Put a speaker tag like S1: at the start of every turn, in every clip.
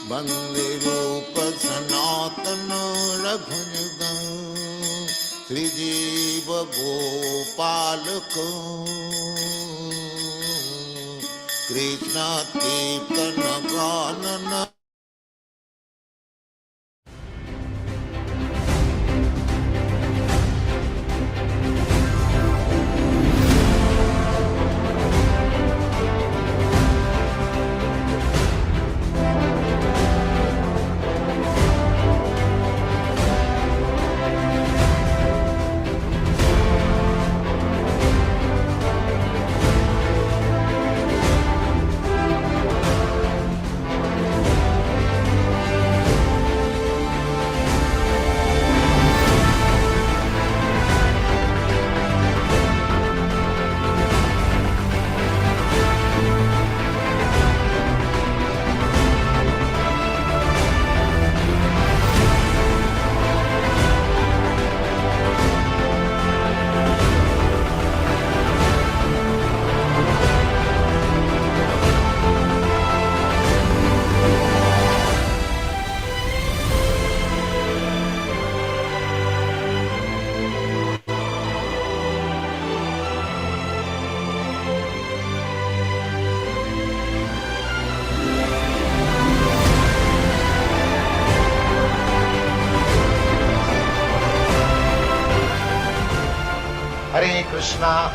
S1: Bande Rupa Sanatana Raghunjana Sri Jiva Gopalaka Krishna Kirtana Ganana.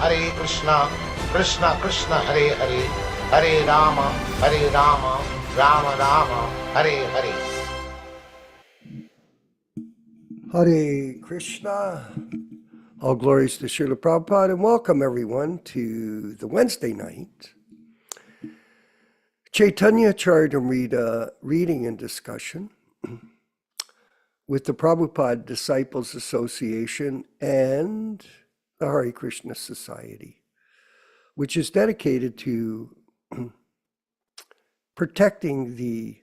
S2: Hare Krishna, Krishna Krishna, Hare Hare, Hare Rama, Rama Rama, Hare Hare.
S3: Hare Krishna. All glories to Srila Prabhupada, and welcome everyone to the Wednesday night Chaitanya Charitamrita reading and discussion with the Prabhupada Disciples Association and the Hare Krishna Society, which is dedicated to protecting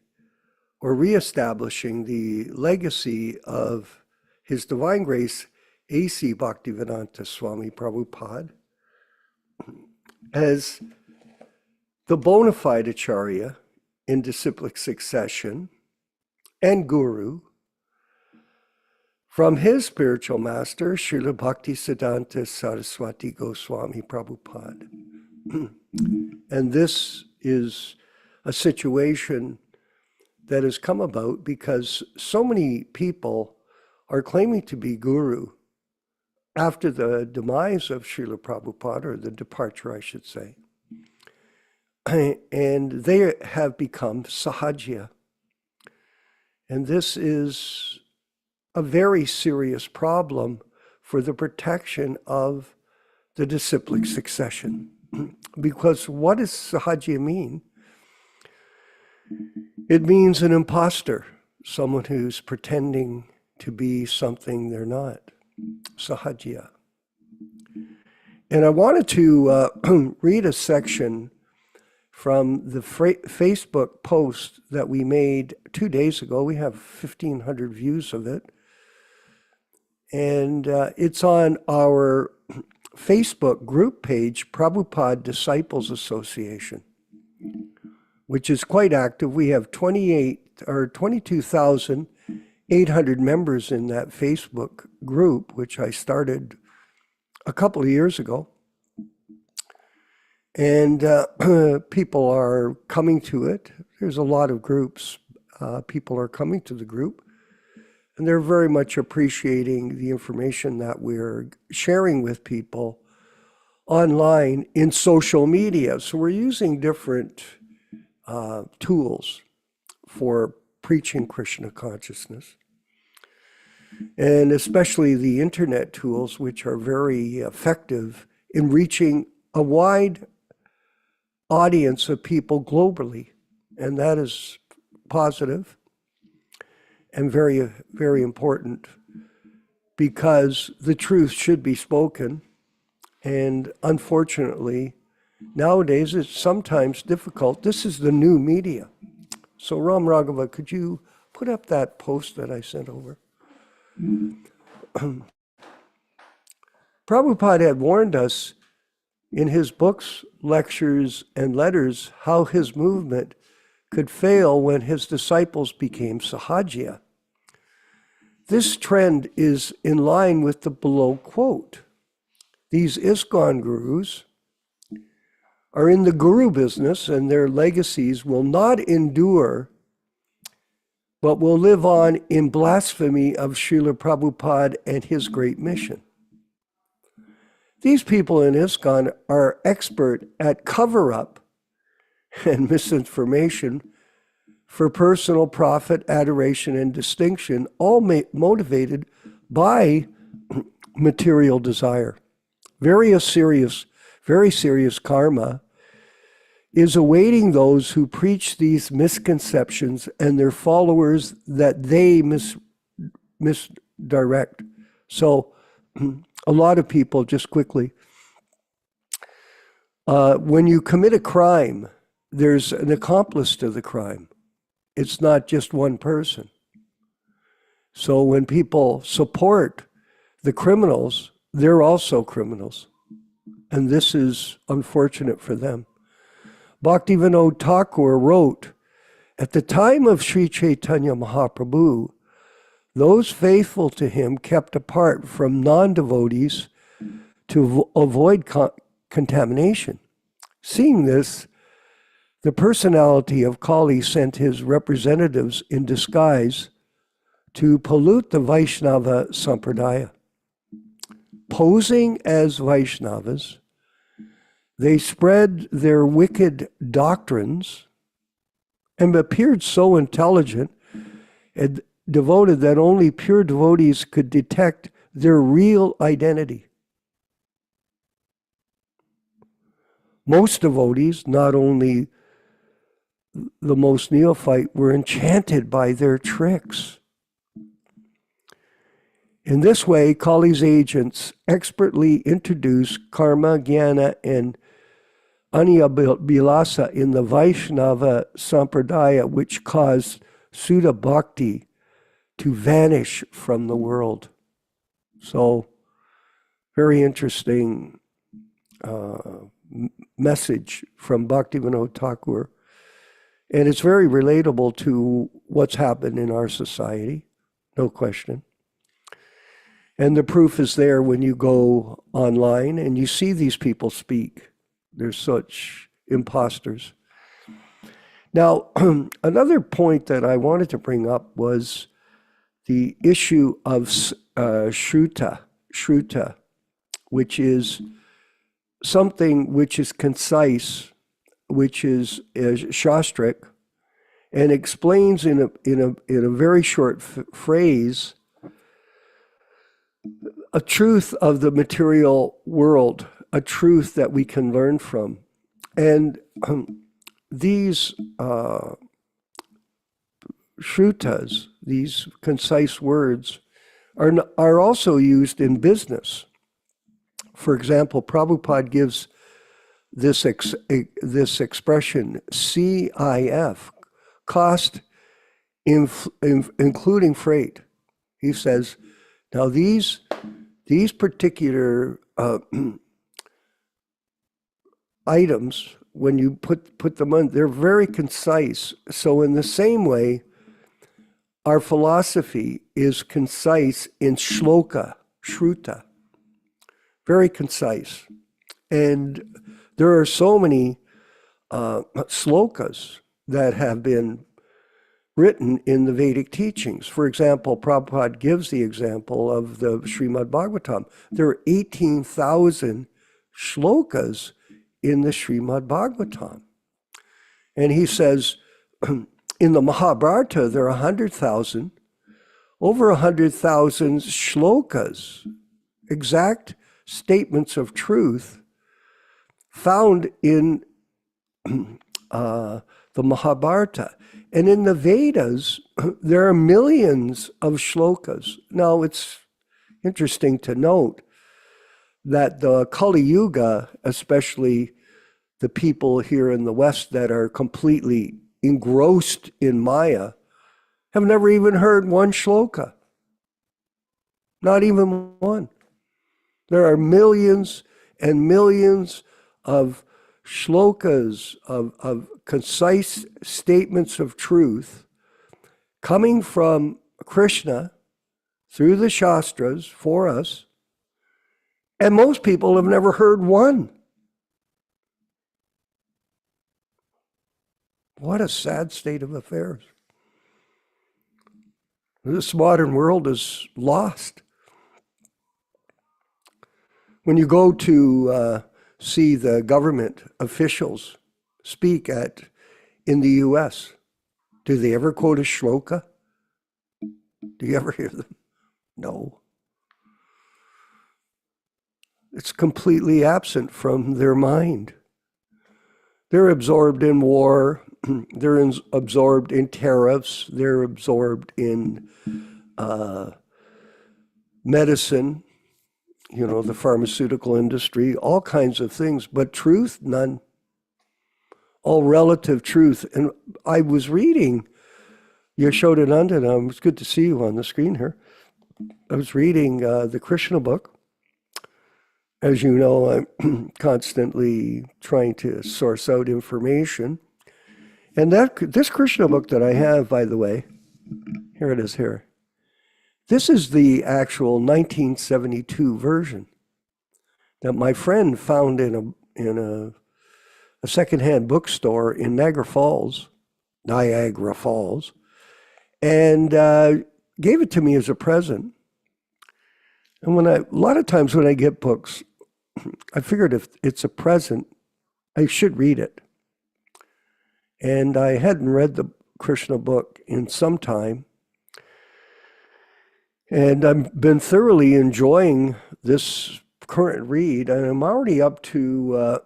S3: or reestablishing the legacy of His Divine Grace A.C. Bhaktivedanta Swami Prabhupada as the bona fide Acharya in disciplic succession and Guru from his spiritual master, Srila Bhaktisiddhanta Saraswati Goswami Prabhupada. And this is a situation that has come about because so many people are claiming to be Guru after the demise of Srila Prabhupada, or the departure, I should say. And they have become Sahajya. And this is a very serious problem for the protection of the disciplic succession. Because what does Sahajya mean? It means an imposter, someone who's pretending to be something they're not. Sahajya. And I wanted to read a section from the Facebook post that we made 2 days ago. We have 1,500 views of it. And it's on our Facebook group page, Prabhupada Disciples Association, which is quite active. We have 22,800 members in that Facebook group, which I started a couple of years ago. And people are coming to it. There's a lot of groups. People are coming to the group. And they're very much appreciating the information that we're sharing with people online in social media. So we're using different tools for preaching Krishna consciousness. And especially the internet tools, which are very effective in reaching a wide audience of people globally. And that is positive and very, very important, because the truth should be spoken. And unfortunately, nowadays it's sometimes difficult. This is the new media. So Ram Raghava, could you put up that post that I sent over? Prabhupada had warned us in his books, lectures, and letters how his movement could fail when his disciples became Sahajya. This trend is in line with the below quote. These ISKCON gurus are in the guru business, and their legacies will not endure, but will live on in blasphemy of Srila Prabhupada and his great mission. These people in ISKCON are expert at cover-up and misinformation for personal profit, adoration, and distinction, all motivated by material desire. Very serious karma is awaiting those who preach these misconceptions and their followers that they misdirect. So a lot of people, just quickly, when you commit a crime, there's an accomplice to the crime. It's not just one person. So when people support the criminals, they're also criminals. And this is unfortunate for them. Bhaktivinoda Thakur wrote, at the time of Sri Chaitanya Mahaprabhu, those faithful to him kept apart from non-devotees to avoid contamination. Seeing this, the personality of Kali sent his representatives in disguise to pollute the Vaishnava Sampradaya. Posing as Vaishnavas, they spread their wicked doctrines and appeared so intelligent and devoted that only pure devotees could detect their real identity. Most devotees, not only the most neophyte, were enchanted by their tricks. In this way, Kali's agents expertly introduce karma, jnana, and anyabilasa in the Vaishnava Sampradaya, which caused Sudha Bhakti to vanish from the world. So, very interesting message from Bhaktivinoda Thakur. And it's very relatable to what's happened in our society, no question. And the proof is there when you go online and you see these people speak. They're such imposters. Now, another point that I wanted to bring up was the issue of shruta, which is something which is concise, which is shastric, and explains in a very short phrase a truth of the material world, a truth that we can learn from. And these shrutas, these concise words, are also used in business. For example, Prabhupada gives this expression, CIF, cost including freight. He says, now these particular items, when you put them on, they're very concise. So in the same way, our philosophy is concise in shloka, shruta, very concise. And there are so many slokas that have been written in the Vedic teachings. For example, Prabhupada gives the example of the Srimad Bhagavatam. There are 18,000 shlokas in the Srimad Bhagavatam. And he says, in the Mahabharata, there are 100,000, over 100,000 shlokas, exact statements of truth found in the Mahabharata. And in the Vedas, there are millions of shlokas. Now, it's interesting to note that the Kali Yuga, especially the people here in the West that are completely engrossed in Maya, have never even heard one shloka. Not even one. There are millions and millions of shlokas of concise statements of truth coming from Krishna through the Shastras for us, and most people have never heard one. What a sad state of affairs. This modern world is lost. When you go to see the government officials speak in the US, do they ever quote a shloka? Do you ever hear them? No. It's completely absent from their mind. They're absorbed in war. They're absorbed in tariffs. They're absorbed in medicine, the pharmaceutical industry, all kinds of things. But truth, none. All relative truth. And I was reading Nityānanda, and it's good to see you on the screen here. I was reading the Krishna book. As you know, I'm constantly trying to source out information. And this Krishna book that I have, by the way, here it is here. This is the actual 1972 version that my friend found in a secondhand bookstore in Niagara Falls, and gave it to me as a present. And a lot of times when I get books, I figured if it's a present, I should read it. And I hadn't read the Krishna book in some time. And I've been thoroughly enjoying this current read. And I'm already up to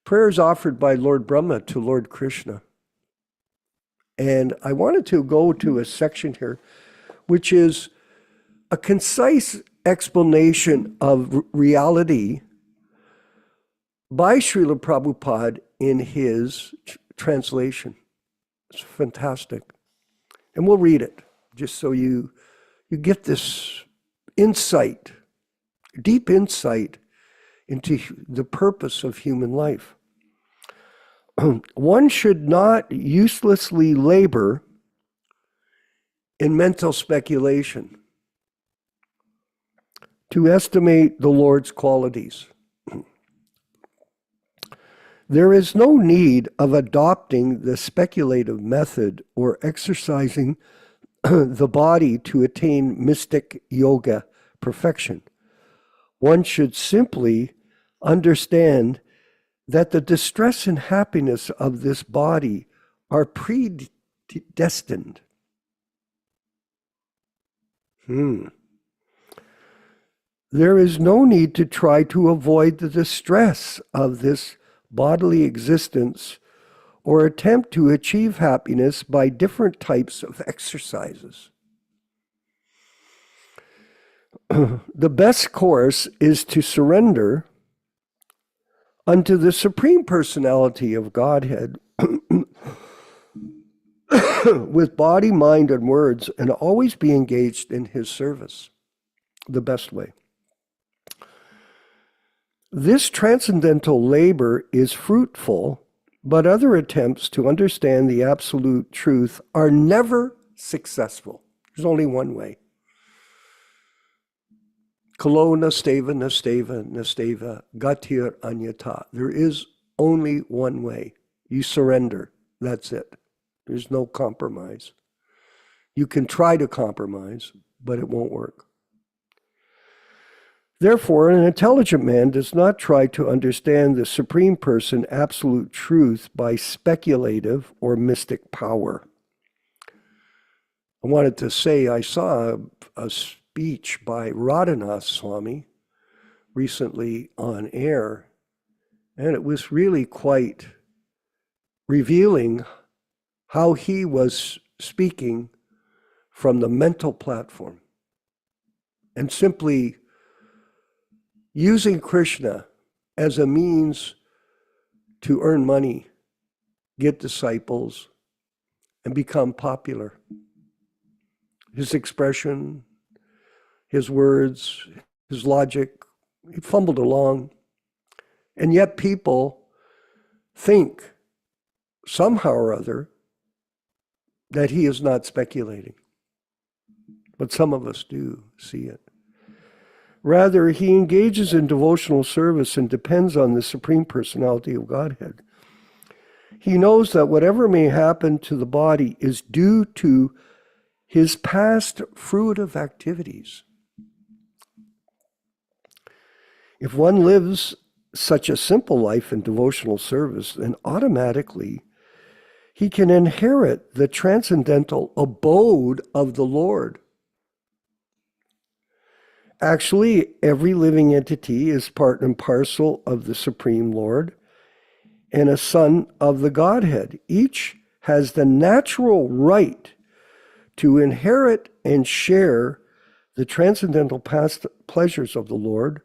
S3: prayers offered by Lord Brahma to Lord Krishna. And I wanted to go to a section here, which is a concise explanation of reality by Srila Prabhupada in his translation. It's fantastic. And we'll read it, just so you get this insight, deep insight into the purpose of human life. One should not uselessly labor in mental speculation to estimate the Lord's qualities. There is no need of adopting the speculative method or exercising the body to attain mystic yoga perfection. One should simply understand that the distress and happiness of this body are predestined. There is no need to try to avoid the distress of this bodily existence or attempt to achieve happiness by different types of exercises. The best course is to surrender unto the Supreme Personality of Godhead with body, mind, and words, and always be engaged in his service, the best way. This transcendental labor is fruitful, but other attempts to understand the absolute truth are never successful. There's only one way. Kalo nasteva, nasteva, nasteva, gatir anyata. There is only one way. You surrender. That's it. There's no compromise. You can try to compromise, but it won't work. Therefore, an intelligent man does not try to understand the Supreme Person, absolute truth, by speculative or mystic power. I wanted to say, I saw a speech by Radhanath Swami recently on air, and it was really quite revealing how he was speaking from the mental platform and simply using Krishna as a means to earn money, get disciples, and become popular. His expression, his words, his logic, he fumbled along. And yet people think somehow or other that he is not speculating. But some of us do see it. Rather, he engages in devotional service and depends on the Supreme Personality of Godhead. He knows that whatever may happen to the body is due to his past fruitive activities. If one lives such a simple life in devotional service, then automatically he can inherit the transcendental abode of the Lord. Actually, every living entity is part and parcel of the Supreme Lord and a son of the Godhead. Each has the natural right to inherit and share the transcendental past pleasures of the Lord,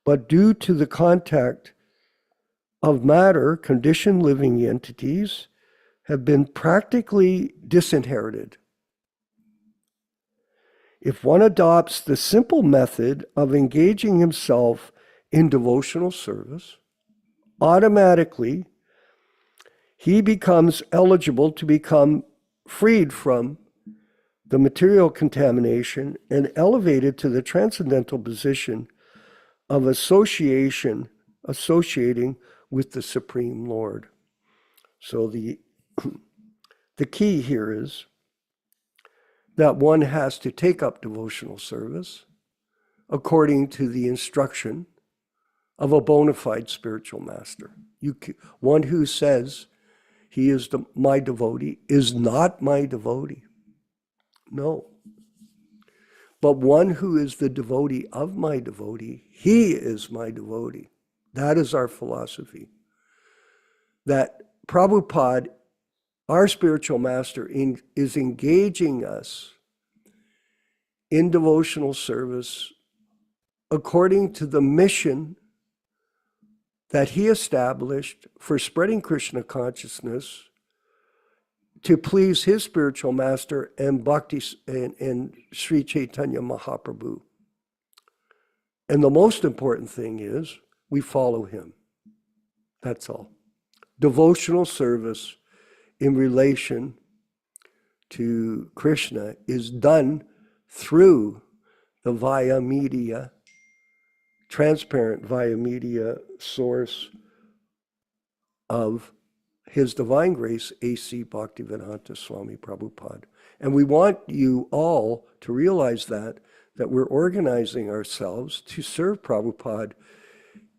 S3: but due to the contact of matter, conditioned living entities have been practically disinherited. If one adopts the simple method of engaging himself in devotional service, automatically he becomes eligible to become freed from the material contamination and elevated to the transcendental position of associating with the Supreme Lord. So the key here is that one has to take up devotional service according to the instruction of a bona fide spiritual master. One who says he is my devotee is not my devotee. No. But one who is the devotee of my devotee, he is my devotee. That is our philosophy. That Prabhupada, our spiritual master, is engaging us in devotional service according to the mission that he established for spreading Krishna consciousness to please his spiritual master and Bhakti and Sri Chaitanya Mahaprabhu. And the most important thing is we follow him. That's all. Devotional service in relation to Krishna is done through the via media, transparent via media source of His Divine Grace, A.C. Bhaktivedanta Swami Prabhupada. And we want you all to realize that we're organizing ourselves to serve Prabhupada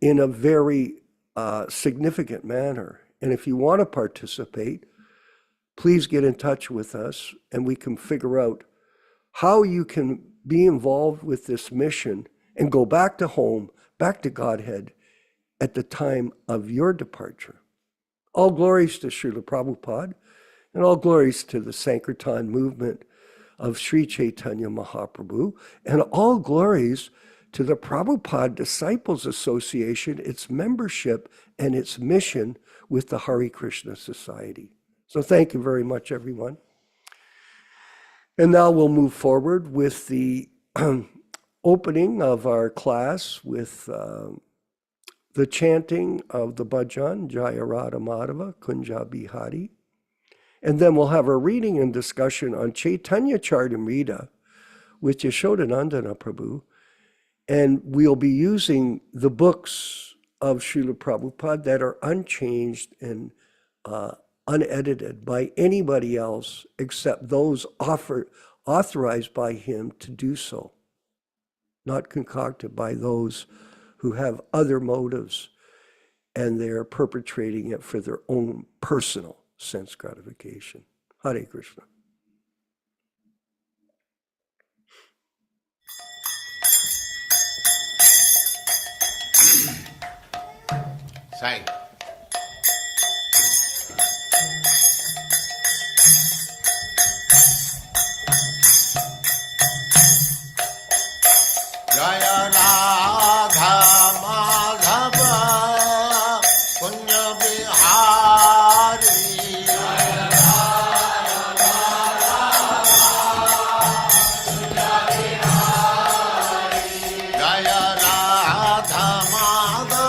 S3: in a very significant manner. And if you want to participate, please get in touch with us and we can figure out how you can be involved with this mission and go back to home, back to Godhead at the time of your departure. All glories to Srila Prabhupada and all glories to the Sankirtan movement of Sri Chaitanya Mahaprabhu, and all glories to the Prabhupada Disciples Association, its membership and its mission with the Hare Krishna Society. So thank you very much, everyone. And now we'll move forward with the opening of our class with the chanting of the bhajan, Jaya Radha Madhava, Kunja Bihari. And then we'll have a reading and discussion on Chaitanya Charitamrita with Yashodanandana Prabhu. And we'll be using the books of Srila Prabhupada that are unchanged and unedited by anybody else except those authorized by him to do so, not concocted by those who have other motives and they're perpetrating it for their own personal sense gratification. Hare Krishna.
S2: Sai.
S1: Jaya Radha Madhava Kunja Bihari. Jaya Radha Kunja Bihari. Jaya Radha Madhava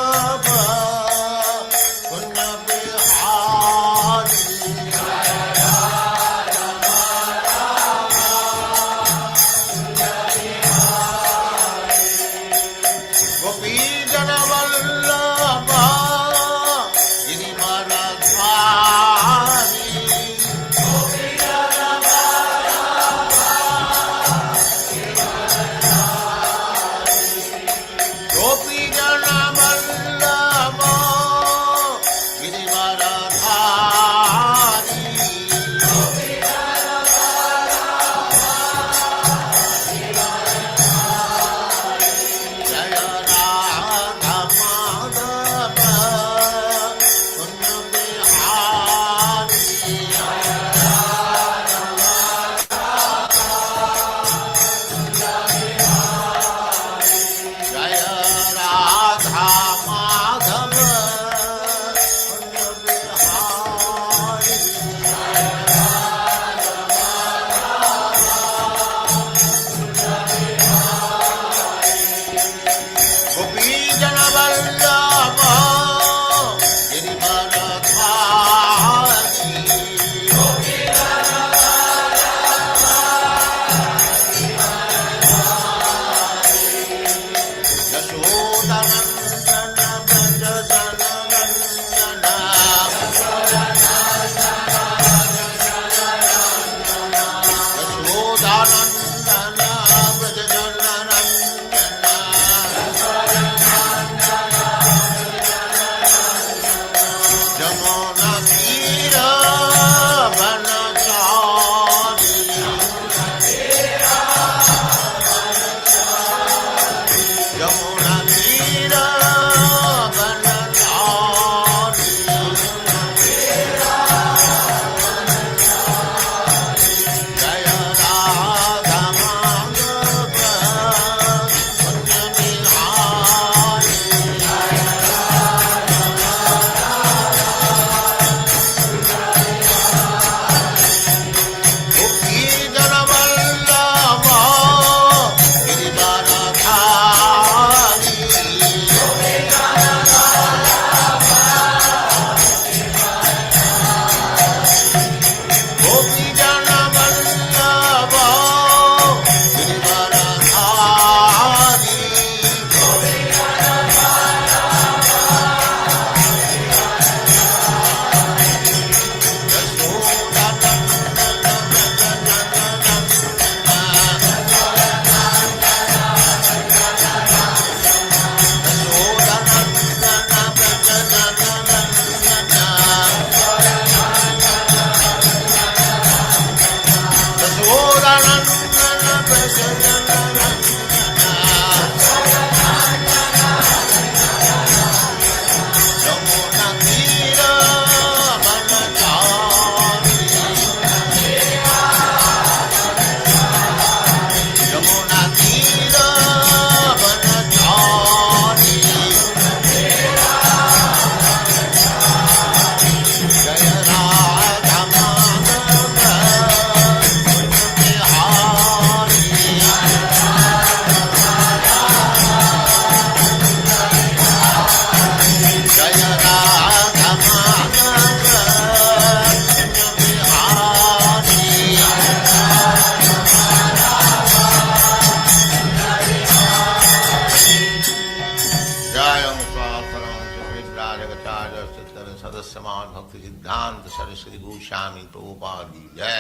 S1: सिद्धांत सरस्वती गोस्वामी प्रभुपाद की जय,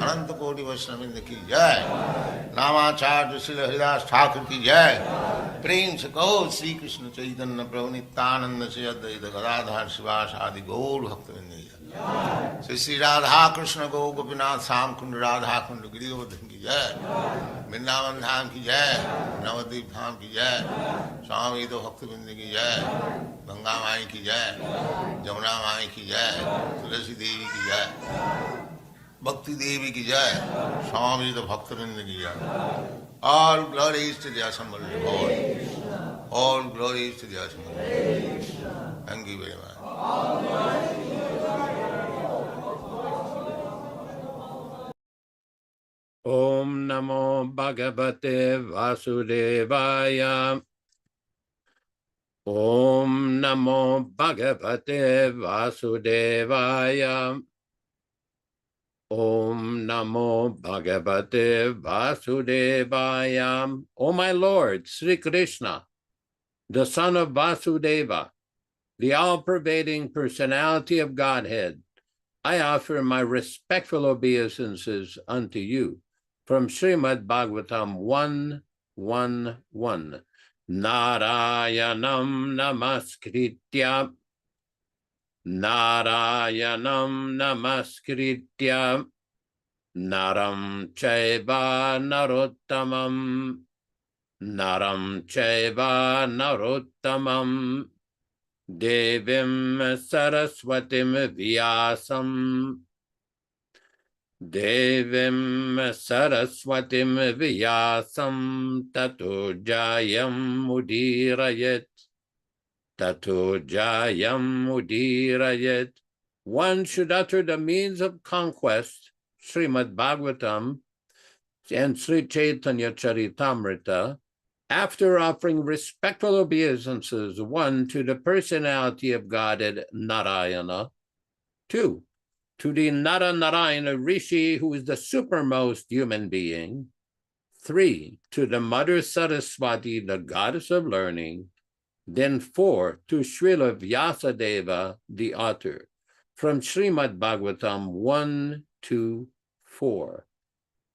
S1: अनंत कोटि वैष्णववृंद की जय, नामाचार्य श्री हरिदास ठाकुर की जय। प्रेम से कहो श्री कृष्ण चैतन्य प्रभु नित्यानंद से अद्वैत गदाधर शिवास आदि गौर भक्तवृंद की जय। श्री श्री राधा कृष्ण गौ गोपीनाथ श्याम कुंड राधा कुंड गिरिवर्धन की जय, वृंदावन धाम की जय, नवद्वीप धाम की जय, स्वामी तो भक्तवृंद की जय, गंगा माई की जय, जमुना माई की जय, तुलसी देवी की जय, भक्ति देवी की जय, स्वामी तो भक्तवृंद की जय। All glories to the assembled Lord. All glories to the assembled Lord. Thank you very much.
S2: Om Namo Bhagavate Vasudevaya. Om Namo Bhagavate Vasudevaya. Om Namo Bhagavate Vasudevaya. O my Lord, Sri Krishna, the son of Vasudeva, the all-pervading personality of Godhead, I offer my respectful obeisances unto you from Srimad Bhagavatam 1:1:1. Narayanam namaskritya. Narayanam namaskritya naram chaiva narottamam naram chaiva narottamam devim saraswatim vyasam devim saraswatim vyasam tato jayam udirayet Tato jayam udirayet. One should utter the means of conquest, Srimad Bhagavatam and Sri Chaitanya Charitamrita, after offering respectful obeisances, 1, to the personality of Godhead Narayana, 2, to the Narayana Rishi, who is the supermost human being, 3, to the Mother Saraswati, the goddess of learning, then 4, to Srila Vyasadeva, the author, from Srimad Bhagavatam 1-4.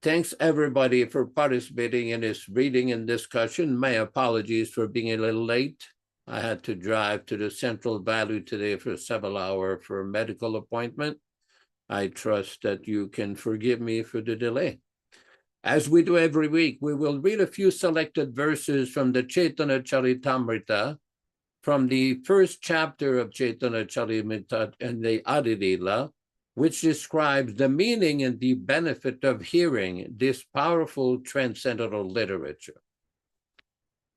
S2: Thanks everybody for participating in this reading and discussion. My apologies for being a little late. I had to drive to the Central Valley today for several hours for a medical appointment. I trust that you can forgive me for the delay. As we do every week, we will read a few selected verses from the Chaitanya Charitamrita, from the first chapter of Chaitanya Charitamrita and the Adilila, which describes the meaning and the benefit of hearing this powerful transcendental literature.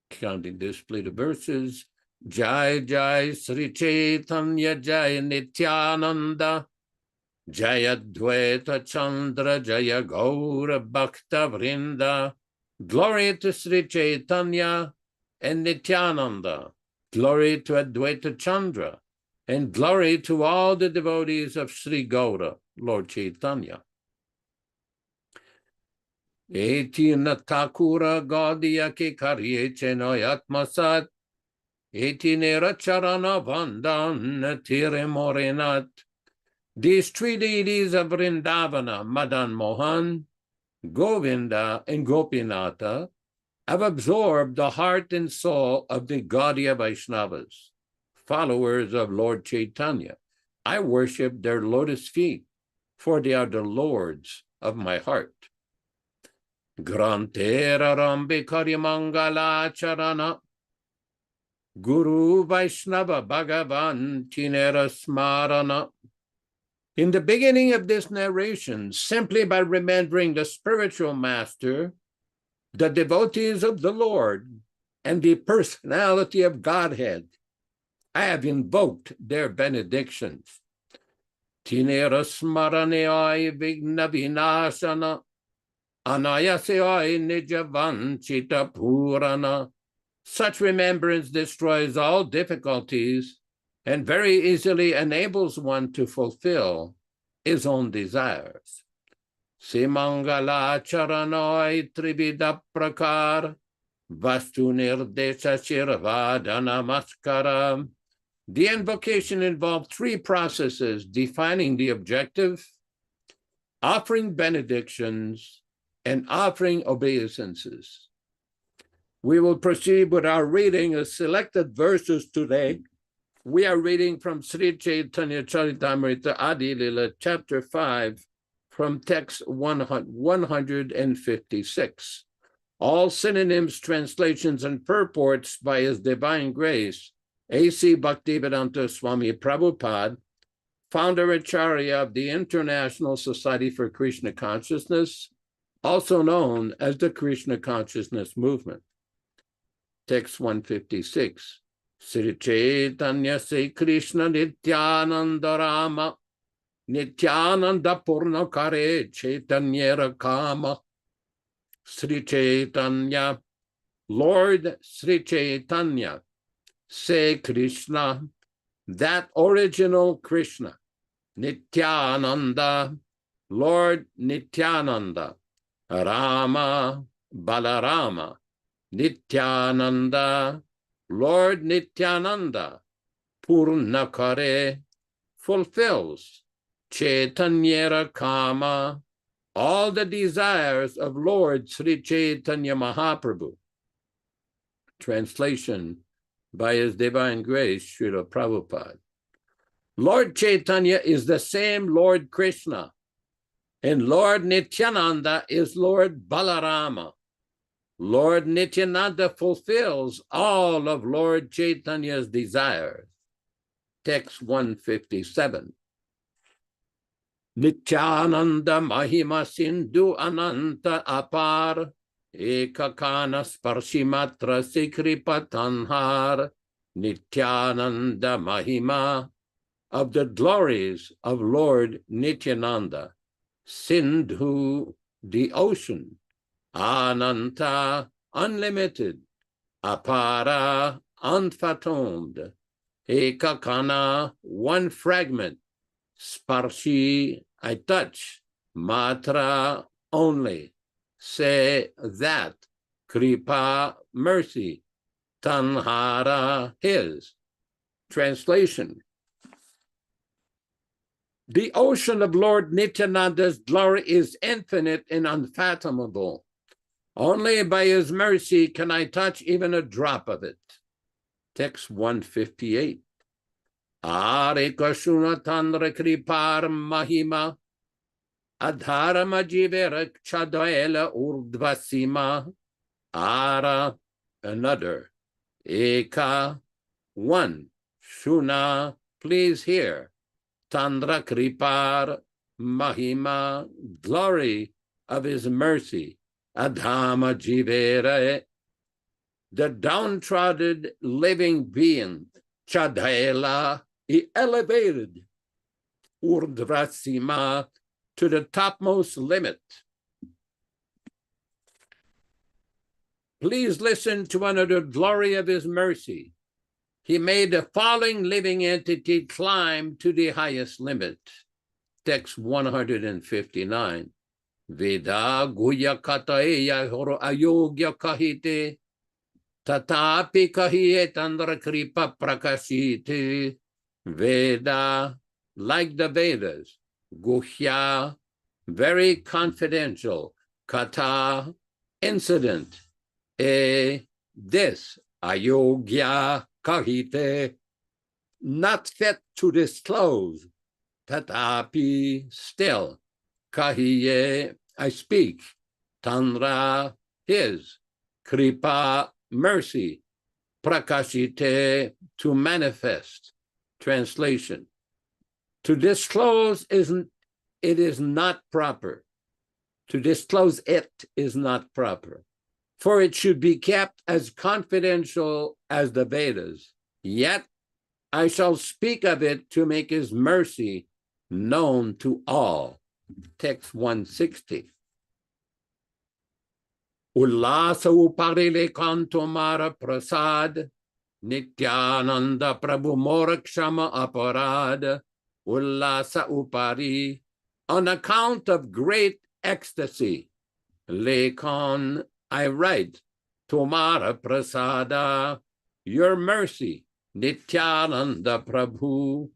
S2: Counting this split of verses, Jai Jai Sri Chaitanya Jai Nityānanda, Jaya Dvaita Chandra Jaya Gaura Bhakta Vrinda. Glory to Sri Chaitanya and Nityānanda. Glory to Advaita Chandra. And glory to all the devotees of Sri Gaura, Lord Chaitanya. Eti Natakura Gaudiya Ke Karye Chenoyatmasat. Eti Nera Charana Vandan Tire Morenat. These 3 deities of Vrindavana, Madan Mohan, Govinda, and Gopinatha, have absorbed the heart and soul of the Gaudiya Vaishnavas, followers of Lord Chaitanya. I worship their lotus feet, for they are the lords of my heart. Grantera Rambikari Mangala Charana Guru Vaishnava Bhagavan Tinera Smarana. In the beginning of this narration, simply by remembering the spiritual master, the devotees of the Lord, and the personality of Godhead, I have invoked their benedictions. Tinera Smaraneai Vigna Vinashana Anayaseai Nijavanchita Purana. Such remembrance destroys all difficulties and very easily enables one to fulfill his own desires. Simangala charanoi trivida prakar vastu nirdesha shirvadana namaskara. The invocation involved three processes: defining the objective, offering benedictions, and offering obeisances. We will proceed with our reading of selected verses today. We are reading from Sri Chaitanya Charitamrita Adi Lila, chapter 5, from text 156. All synonyms, translations, and purports by His Divine Grace, A.C. Bhaktivedanta Swami Prabhupada, founder Acharya of the International Society for Krishna Consciousness, also known as the Krishna Consciousness Movement. Text 156. Sri Chaitanya Se Krishna Nityānanda Rama Nityānanda Purnakare Chaitanya Kama. Sri Chaitanya, Lord Sri Chaitanya, Se Krishna, that original Krishna. Nityānanda, Lord Nityānanda. Rama, Balarama. Nityānanda, Lord Nityānanda. Purnakare, fulfills. Chaitanya Kama, all the desires of Lord Sri Chaitanya Mahaprabhu. Translation by His Divine Grace, Srila Prabhupada. Lord Chaitanya is the same Lord Krishna, and Lord Nityānanda is Lord Balarama. Lord Nityānanda fulfills all of Lord Chaitanya's desires. Text 157. Nityānanda Mahima Sindhu Ananta Apar Ekakana Sparshimatra Sikripatanhar. Nityānanda Mahima, of the glories of Lord Nityānanda. Sindhu, the ocean. Ananta, unlimited. Apara, unfathomed. Ekakana, one fragment. Sparshi, I touch. Matra, only. Se, that. Kripa, mercy. Tanhara, his. Translation. The ocean of Lord Nityananda's glory is infinite and unfathomable. Only by His mercy can I touch even a drop of it. Text 158. Arikashuna Tandra Kripar Mahima Adharama Jivera Chadaela Urdvasima. Ara, another. Eka, one. Shuna, please hear. Tandra Kripar Mahima, glory of His mercy. Adhama Jivera, the downtrodden living being. Chadaela, He elevated. Urdvasima, to the topmost limit. Please listen to another glory of His mercy. He made the falling living entity climb to the highest limit. Text 159. Veda guya kataeya horo ayogya kahite. Tatapi kahiye tandra kripa prakashite. Veda, like the Vedas. Guhya, very confidential. Kata, incident. This. Ayogya kahite, not fit to disclose. Tatapi, still. Kahiye, I speak. Tanra, his. Kripa, mercy. Prakashite, to manifest. Translation. To disclose it is not proper. To disclose it is not proper. For it should be kept as confidential as the Vedas. Yet I shall speak of it to make his mercy known to all. Text 160. Ullasa uparile kantomara prasad, Nityānanda Prabhu morakshama aparad, Ullasa upari, on account of great ecstasy. Lekhan, I write, Tomara prasada, your mercy, Nityānanda Prabhu,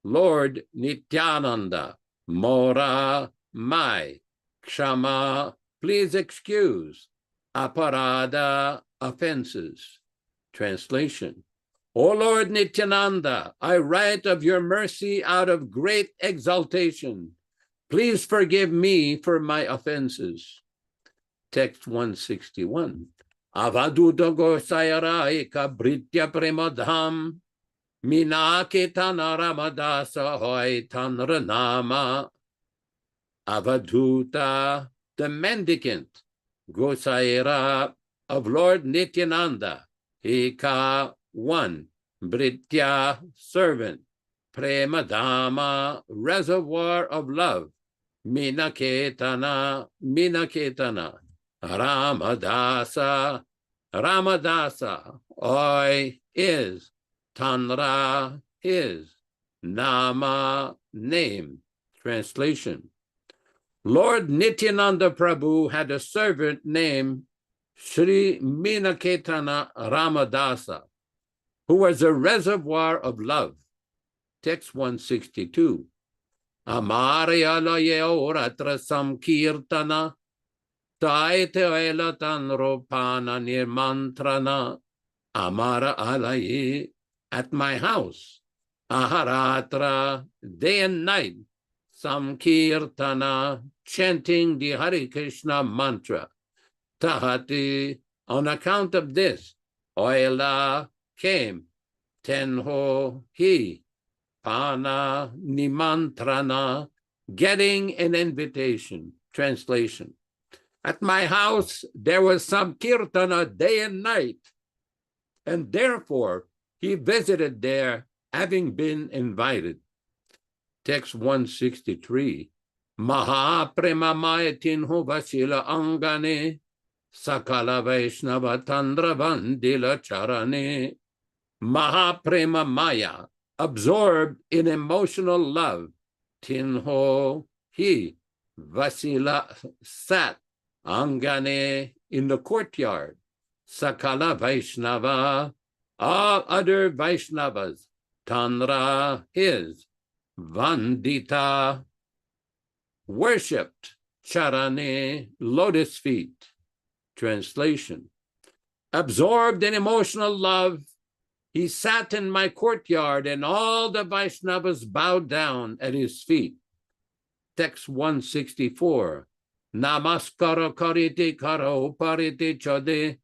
S2: Lord Nityānanda, Mora, my, Kshama, please excuse, Aparada, offenses. Translation. O Lord Nityānanda, I write of your mercy out of great exaltation. Please forgive me for my offenses. Text 161. Avaduta Gosayara Eka Britya Premadham Minaketana Ramadasa Hoitan Ranama. Avaduta, the mendicant, Gosayara of Lord Nityānanda, Eka, one, Britya, servant, Premadhama, reservoir of love, Minaketana, Ramadasa, Oi is, Tanra, his, Nama, name. Translation. Lord Nityānanda Prabhu had a servant named Sri Minaketana Ramadasa, who was a reservoir of love. Text 162. Amarya layo ratra samkirtana, taite elatan ropana nirmantrana, amara alayi, at my house, aharatra, day and night, samkirtana, chanting the Hare Krishna mantra. Tahati, on account of this, Oila came, Tenho, he, Pana, Nimantrana, getting an invitation. Translation. At my house, there was some kirtana day and night, and therefore he visited there, having been invited. Text 163. Maha premamayatinho vasila angane, Sakala Vaishnava Tandra Vandila Charane. Mahaprema Maya, absorbed in emotional love. Tinho, he. Vasila, sat. Angane, in the courtyard. Sakala Vaishnava, all other Vaishnavas. Tandra, his. Vandita, worshipped. Charane, lotus feet. Translation. Absorbed in emotional love, he sat in my courtyard and all the Vaishnavas bowed down at his feet. Text 164. Namaskara karite karo parite chade,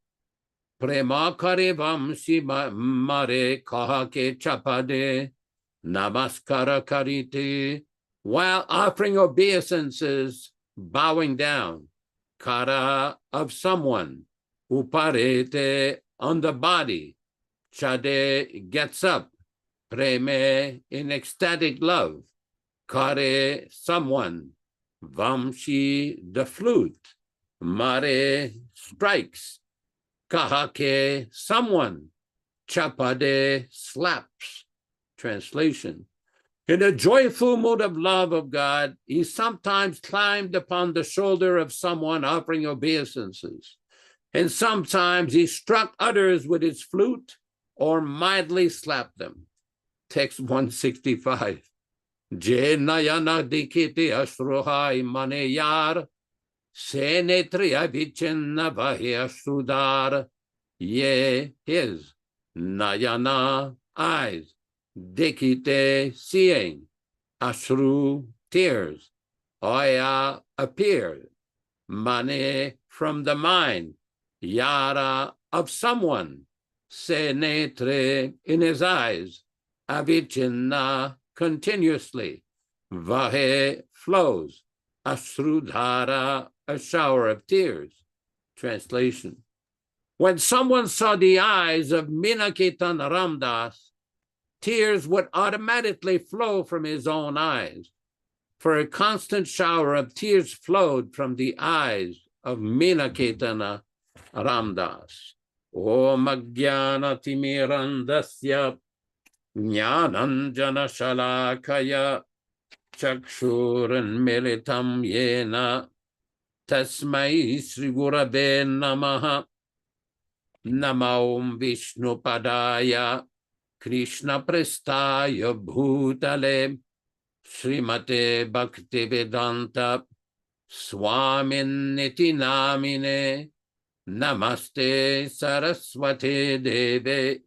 S2: prema kare vamsi mare kahake chapade, namaskara karite, while offering obeisances, bowing down. Kara, of someone, uparete, on the body, chade, gets up, preme, in ecstatic love, kare, someone, vamshi, the flute, mare, strikes, kahake, someone, chapade, slaps. Translation. In a joyful mood of love of God, he sometimes climbed upon the shoulder of someone offering obeisances, and sometimes he struck others with his flute or mildly slapped them. Text 165. Je nayana dikiti ashruhai maneyar, se netriya vichenna vahi ashrudar, ye, his, nayana, eyes, Dikite, seeing, ashru, tears, oya, appeared, mane, from the mind, yara, of someone, se netre, in his eyes, avichinna, continuously, vahe, flows, asrudhara, a shower of tears. Translation. When someone saw the eyes of Nityānanda Ramdas, tears would automatically flow from his own eyes, for a constant shower of tears flowed from the eyes of Nityānanda Ramdas. Om Ajnana Timirandasya Jnananjana Shalakaya Chakshuran Militam Yena Tasmai Sri Gurave Namaha Namo Vishnu Padaya Krishna Prestaya Bhutale Srimate Bhaktivedanta Swamin Niti Namine Namaste Saraswate Deve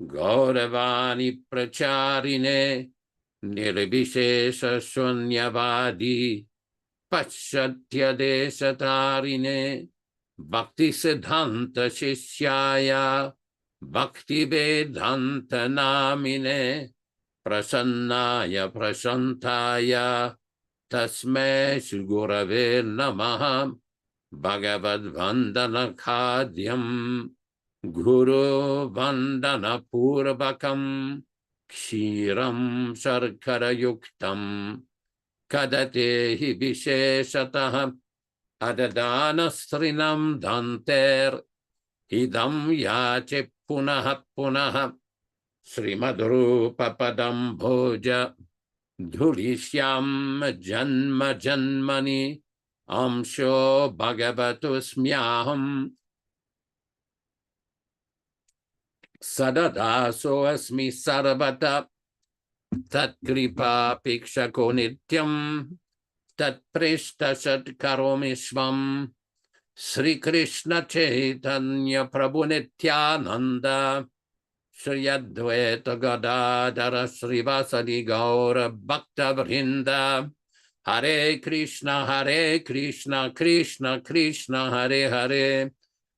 S2: Gauravani Pracharine Nirvishesha Shunyavadi Paschatya Desatarine Bhakti Siddhanta Shishyaya Bhakti Vedanta Namine Prasannaya Prasantaya Tasme Shri Gurave Namaha Bhagavad Vandana Khadyam Guru Vandana Purvakam Kshiram Sarkara Yuktam Kadatehi Visheshataha Adadana Srinam Danter Idam Yache Punaha Punaha Srimadrupa Padam Bhoja Dhulishyam Janma Janmani Amsho Bhagavatusmyaham Sadadaso Asmi Sarvata Tat Kripa Pikshako Nityam Tat Prishta Sat Karomi Swam Sri Krishna Chaitanya Prabhu Nityānanda Shri Advaita Gadadhara Srivasadi Gaura Bhakta Vrinda Hare Krishna, Krishna Krishna, Hare Hare,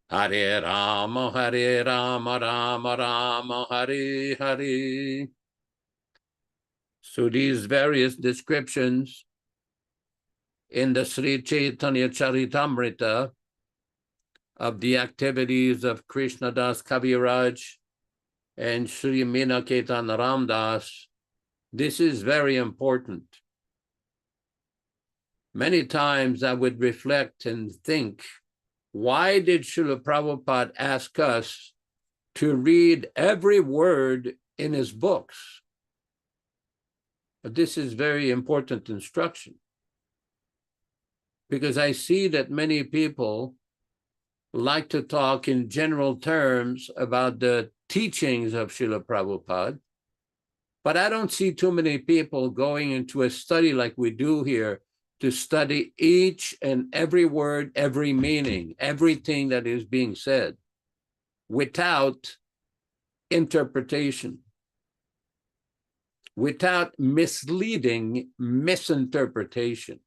S2: Hare Rama, Rama Rama, Hare Hare. So these various descriptions in the Sri Chaitanya Charitamrita of the activities of Krishna Das Kaviraj and Sri Nityānanda Ramdas, this is very important. Many times I would reflect and think, why did Srila Prabhupada ask us to read every word in his books? But this is very important instruction, because I see that many people like to talk in general terms about the teachings of Srila Prabhupada, but I don't see too many people going into a study like we do here to study each and every word, every meaning, everything that is being said without interpretation, without misleading misinterpretation.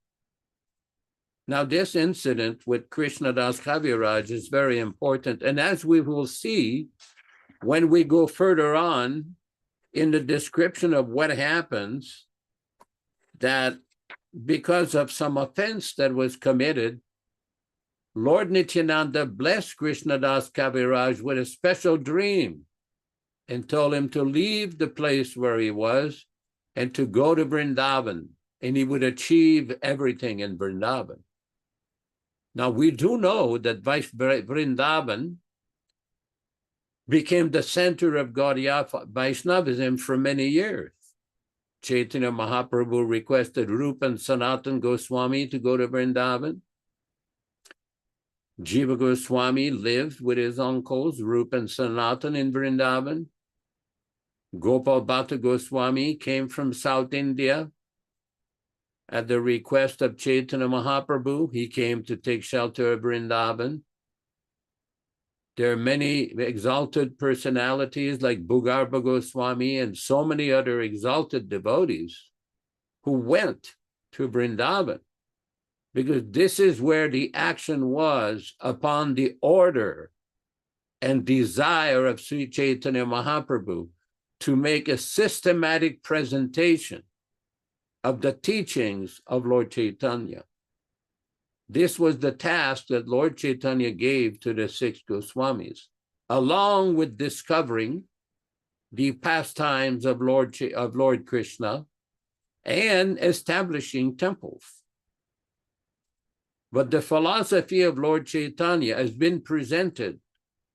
S2: Now, this incident with Krishna Das Kaviraj is very important. And as we will see, when we go further on in the description of what happens, that because of some offense that was committed, Lord Nityānanda blessed Krishna Das Kaviraj with a special dream and told him to leave the place where he was and to go to Vrindavan, and he would achieve everything in Vrindavan. Now, we do know that Vrindavan became the center of Gaudiya Vaishnavism for many years. Chaitanya Mahaprabhu requested Rupa and Sanatan Goswami to go to Vrindavan. Jiva Goswami lived with his uncles, Rupa and Sanatan, in Vrindavan. Gopal Bhatta Goswami came from South India. At the request of Chaitanya Mahaprabhu, he came to take shelter of Vrindavan. There are many exalted personalities like Bhugarbha Goswami and so many other exalted devotees who went to Vrindavan. because this is where the action was upon the order and desire of Sri Chaitanya Mahaprabhu to make a systematic presentation of the teachings of Lord Chaitanya. This was the task that Lord Chaitanya gave to the 6 Goswamis, along with discovering the pastimes of Lord Krishna and establishing temples. But the philosophy of Lord Chaitanya has been presented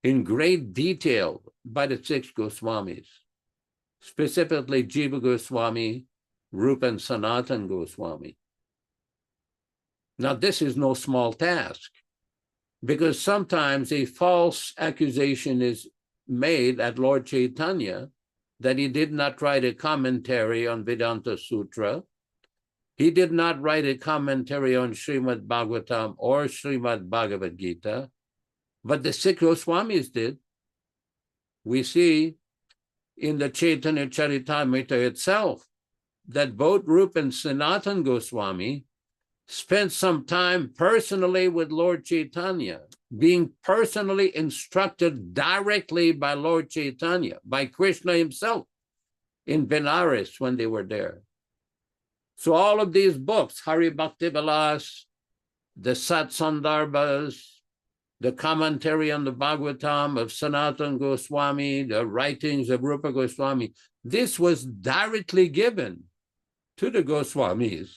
S2: in great detail by the 6 Goswamis, specifically Jiva Goswami, Rupa and Sanatan Goswami. Now, this is no small task, because sometimes a false accusation is made at Lord Chaitanya that he did not write a commentary on Vedanta Sutra. He did not write a commentary on Srimad Bhagavatam or Srimad Bhagavad Gita, but the 6 Goswamis did. We see in the Chaitanya Charitamrita itself that both Rupa and Sanatan Goswami spent some time personally with Lord Chaitanya, being personally instructed directly by Lord Chaitanya, by Krishna himself in Benares when they were there. So all of these books, Hari Bhakti Vilas, the Sat Sandarbhas, the commentary on the Bhagavatam of Sanatan Goswami, the writings of Rupa Goswami, this was directly given to the Goswamis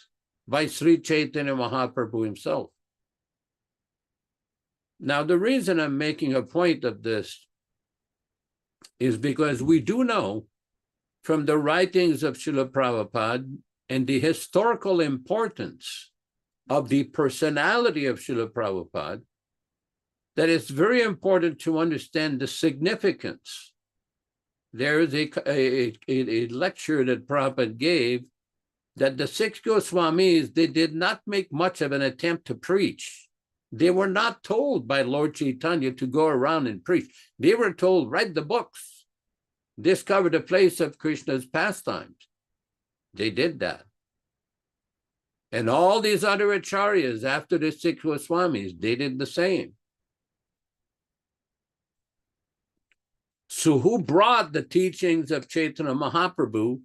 S2: by Sri Chaitanya Mahaprabhu himself. Now, the reason I'm making a point of this is because we do know from the writings of Srila Prabhupada and the historical importance of the personality of Srila Prabhupada that it's very important to understand the significance. There is a lecture that Prabhupada gave that the 6 Goswamis, they did not make much of an attempt to preach. They were not told by Lord Chaitanya to go around and preach. They were told, write the books, discover the place of Krishna's pastimes. They did that. And all these other acharyas after the 6 Goswamis, they did the same. So who brought the teachings of Chaitanya Mahaprabhu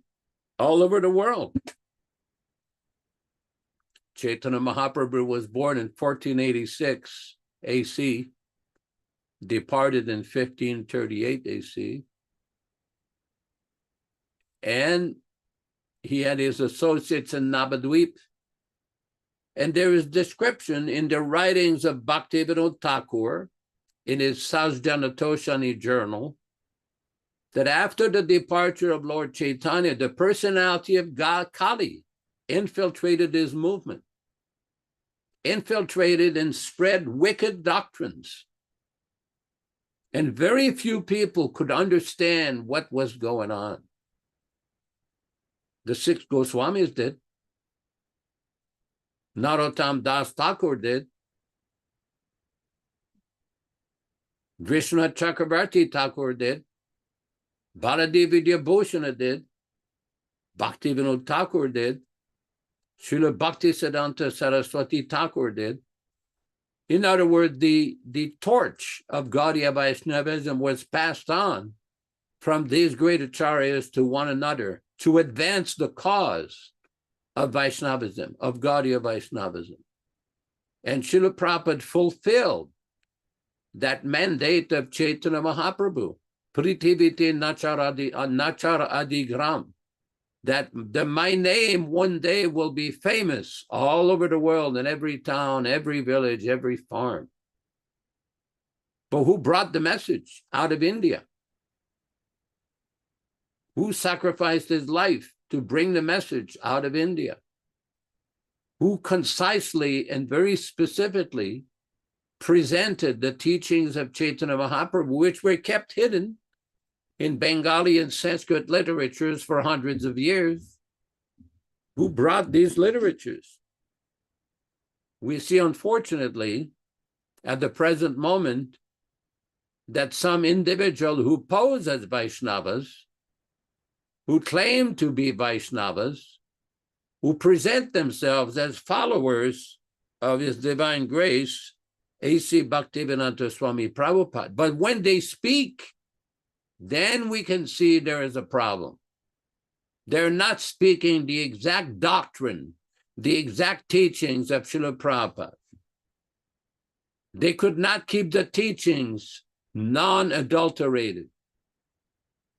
S2: all over the world? Chaitanya Mahaprabhu was born in 1486 AC, departed in 1538 AC, and he had his associates in Navadvip. And there is description in the writings of Bhaktivinoda Thakur in his Sajjanatoshani journal that after the departure of Lord Chaitanya, the personality of Kali infiltrated his movement, infiltrated and spread wicked doctrines. And very few people could understand what was going on. The 6 Goswamis did. Narottam Das Thakur did. Vishnu Chakrabarti Thakur did. Baladevi Bhushan did. Bhaktivinoda Thakur did. Srila Bhaktisiddhanta Saraswati Thakur did. In other words, the torch of Gaudiya Vaishnavism was passed on from these great acharyas to one another to advance the cause of Vaishnavism, of Gaudiya Vaishnavism. And Srila Prabhupada fulfilled that mandate of Chaitanya Mahaprabhu, Prithivite Nachara Adigram, that my name one day will be famous all over the world, in every town, every village, every farm. But who brought the message out of India? Who sacrificed his life to bring the message out of India? Who concisely and very specifically presented the teachings of Chaitanya Mahaprabhu, which were kept hidden in Bengali and Sanskrit literatures for hundreds of years? Who brought these literatures? We see, unfortunately, at the present moment, that some individual who pose as Vaishnavas, who claim to be Vaishnavas, who present themselves as followers of His Divine Grace, A.C. Bhaktivedanta Swami Prabhupada. But when they speak, then we can see there is a problem. They're not speaking the exact doctrine, the exact teachings of Srila Prabhupada. They could not keep the teachings non-adulterated.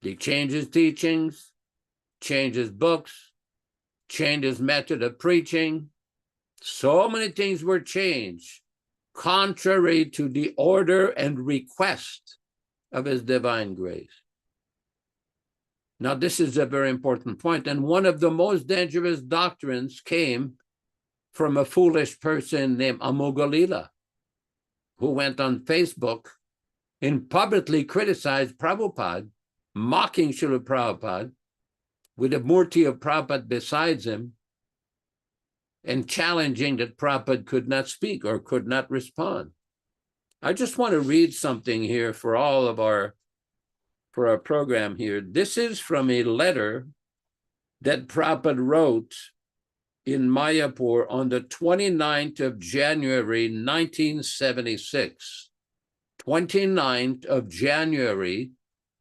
S2: They change his teachings, change his books, change his method of preaching. So many things were changed, contrary to the order and request of His Divine Grace. Now, this is a very important point, and one of the most dangerous doctrines came from a foolish person named Amogalila, who went on Facebook and publicly criticized Prabhupada, mocking Srila Prabhupada, with a murti of Prabhupada besides him, and challenging that Prabhupada could not speak or could not respond. I just want to read something here for all of our program here. This is from a letter that Prabhupada wrote in Mayapur on the 29th of January, 1976. 29th of January,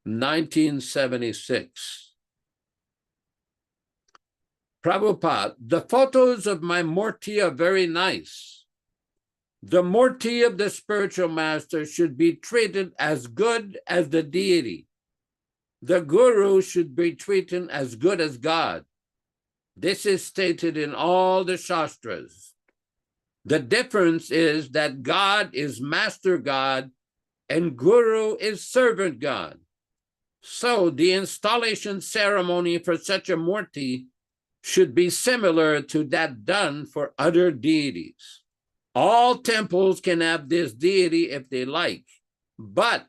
S2: 1976. Prabhupada, the photos of my murti are very nice. The murti of the spiritual master should be treated as good as the deity. The guru should be treated as good as God. This is stated in all the Shastras. The difference is that God is Master God and Guru is Servant God. So the installation ceremony for such a murti should be similar to that done for other deities. All temples can have this deity if they like, but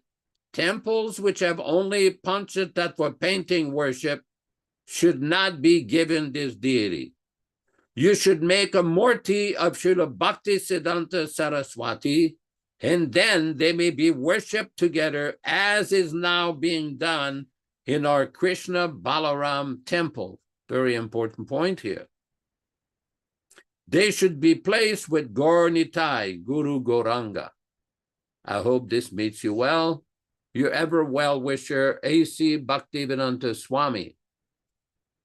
S2: temples which have only Panchatattva painting worship should not be given this deity. You should make a murti of Srila Bhaktisiddhanta Saraswati, and then they may be worshipped together as is now being done in our Krishna Balaram temple. Very important point here. They should be placed with Gaur Nitai, Guru Gauranga. I hope this meets you well. Your ever well-wisher, A.C. Bhaktivedanta Swami.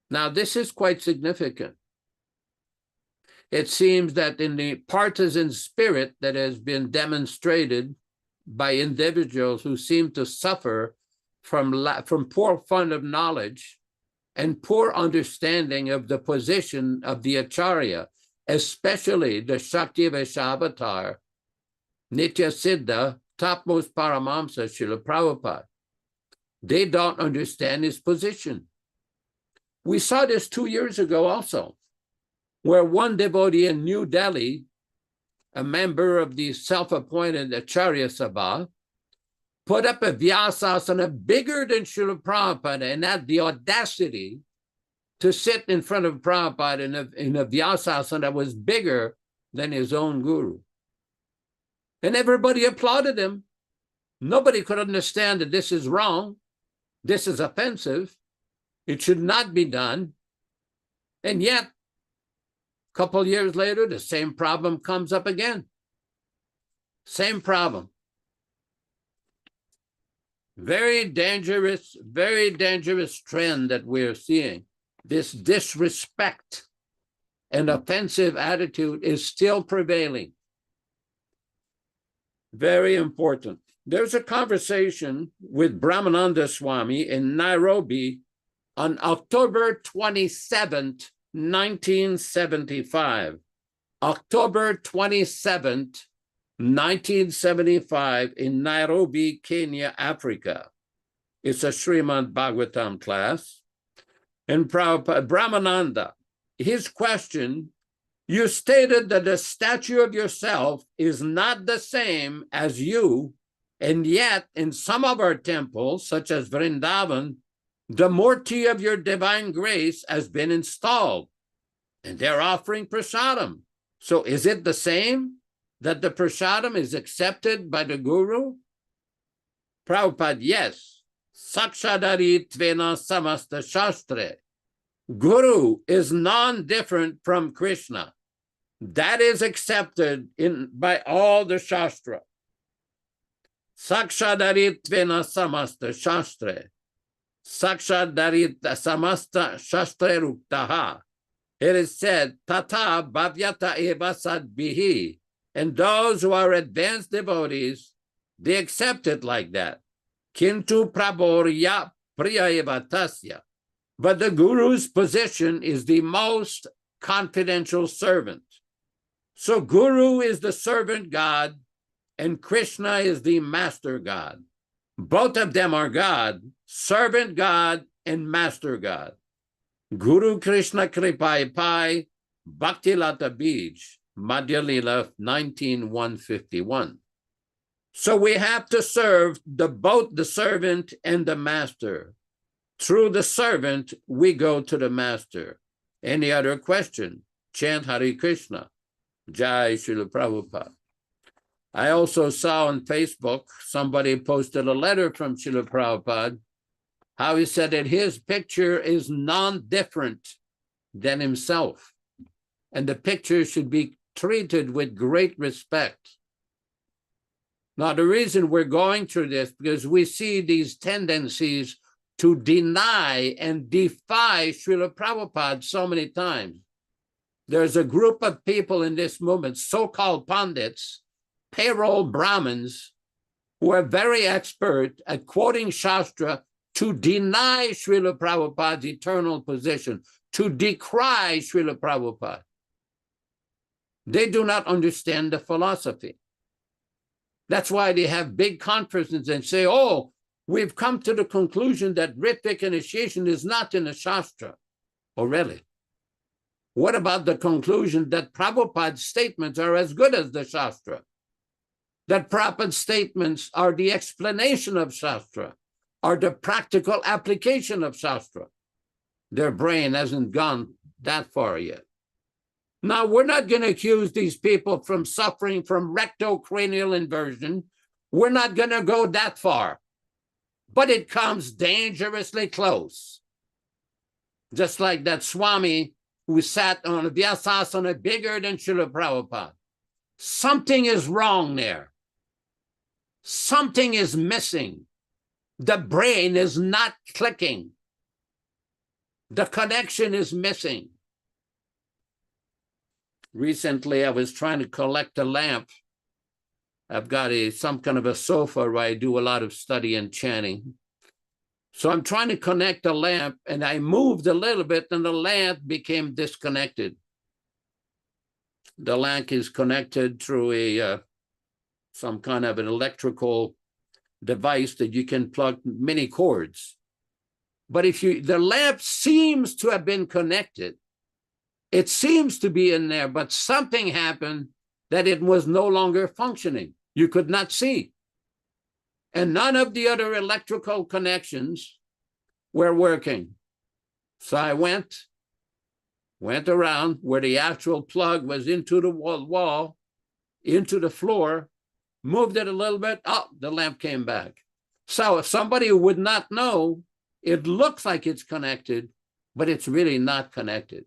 S2: Now, this is quite significant. It seems that in the partisan spirit that has been demonstrated by individuals who seem to suffer from poor fund of knowledge and poor understanding of the position of the Acharya, especially the Shakti Vaishnavatar, Nitya Siddha, topmost Paramamsa, Srila Prabhupada. They don't understand his position. We saw this 2 years ago also, where one devotee in New Delhi, a member of the self-appointed Acharya Sabha, put up a Vyasasana bigger than Srila Prabhupada and had the audacity to sit in front of Prabhupada in a Vyasasana that was bigger than his own guru. And everybody applauded him. Nobody could understand that this is wrong. This is offensive. It should not be done. And yet, a couple years later, the same problem comes up again. Same problem. Very dangerous trend that we're seeing. This disrespect and offensive attitude is still prevailing. Very important. There's a conversation with Brahmananda Swami in Nairobi on October 27th, 1975. October 27th, 1975 in Nairobi, Kenya, Africa. It's a Srimad Bhagavatam class. And Brahmananda, his question, you stated that the statue of yourself is not the same as you, and yet in some of our temples, such as Vrindavan, the murti of your divine grace has been installed, and they're offering prasadam. So is it the same that the prasadam is accepted by the guru? Prabhupada, yes. Sakshadari tvena samasta shastre. Guru is non-different from Krishna. That is accepted by all the Shastra. Sakshadaritvena samasta shastre. Sakshadarit samasta shastre ruktaha. It is said, tata bhavyata eva sadbihi. And those who are advanced devotees, they accept it like that. Kintu praborya priya eva tasya. But the Guru's position is the most confidential servant. So Guru is the servant God, and Krishna is the master God. Both of them are God, servant God and master God. Guru Krishna Kripai Pai, Bhakti Lata Bij, Madhya Lila 19:151. So we have to serve both the servant and the master. Through the servant, we go to the master. Any other question? Chant Hare Krishna. Jai Srila Prabhupada. I also saw on Facebook, somebody posted a letter from Srila Prabhupada, how he said that his picture is non-different than himself. And the picture should be treated with great respect. Now, the reason we're going through this, because we see these tendencies to deny and defy Srila Prabhupada so many times. There's a group of people in this movement, so-called pundits, payroll Brahmins, who are very expert at quoting Shastra to deny Srila Prabhupada's eternal position, to decry Srila Prabhupada. They do not understand the philosophy. That's why they have big conferences and say, oh, we've come to the conclusion that Ritvik initiation is not in the Shastra. Oh, really? What about the conclusion that Prabhupada's statements are as good as the Shastra? That Prabhupada's statements are the explanation of Shastra, are the practical application of Shastra? Their brain hasn't gone that far yet. Now, we're not going to accuse these people from suffering from rectocranial inversion. We're not going to go that far. But it comes dangerously close. Just like that Swami who sat on a Vyasasana bigger than Srila Prabhupada. Something is wrong there. Something is missing. The brain is not clicking. The connection is missing. Recently, I was trying to collect a lamp. I've got some kind of a sofa where I do a lot of study and chanting. So I'm trying to connect a lamp, and I moved a little bit, and the lamp became disconnected. The lamp is connected through some kind of an electrical device that you can plug many cords. But the lamp seems to have been connected. It seems to be in there, but something happened that it was no longer functioning. You could not see. And none of the other electrical connections were working. So I went around where the actual plug was into the wall, into the floor, moved it a little bit, the lamp came back. So if somebody who would not know, it looks like it's connected, but it's really not connected.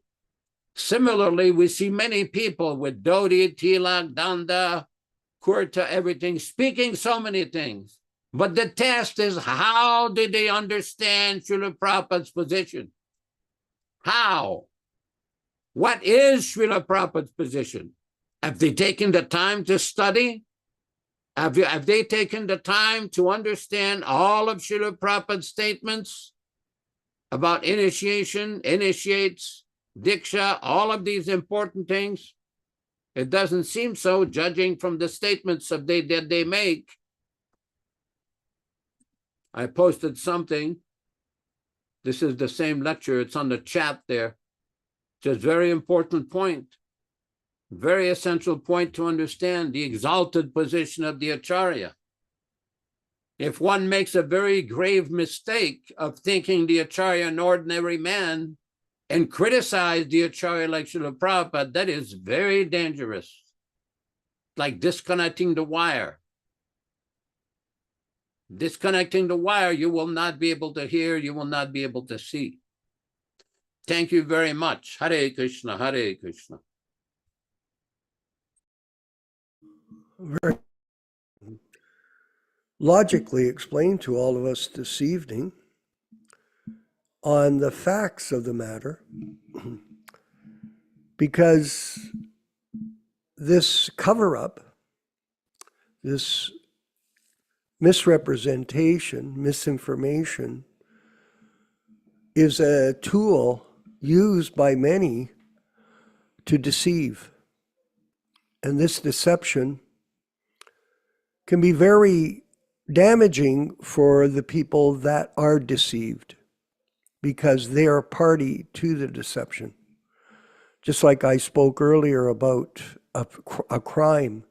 S2: Similarly, we see many people with Dodi, Tilak, Danda, Kurta, everything, speaking so many things. But the test is, how did they understand Srila Prabhupada's position? How? What is Srila Prabhupada's position? Have they taken the time to study? Have they taken the time to understand all of Srila Prabhupada's statements about initiation, initiates, Diksha, all of these important things? It doesn't seem so, judging from the statements that they make. I posted something. This is the same lecture. It's on the chat there. Just very important point. Very essential point to understand the exalted position of the Acharya. If one makes a very grave mistake of thinking the Acharya an ordinary man and criticize the Acharya like Srila Prabhupada, that is very dangerous. Like disconnecting the wire. Disconnecting the wire, you will not be able to hear, you will not be able to see. Thank you very much. Hare Krishna, Hare Krishna.
S3: very logically explained to all of us this evening on the facts of the matter, because this cover-up, this misrepresentation, misinformation, is a tool used by many to deceive. And this deception can be very damaging for the people that are deceived, because they are party to the deception. Just like I spoke earlier about a crime.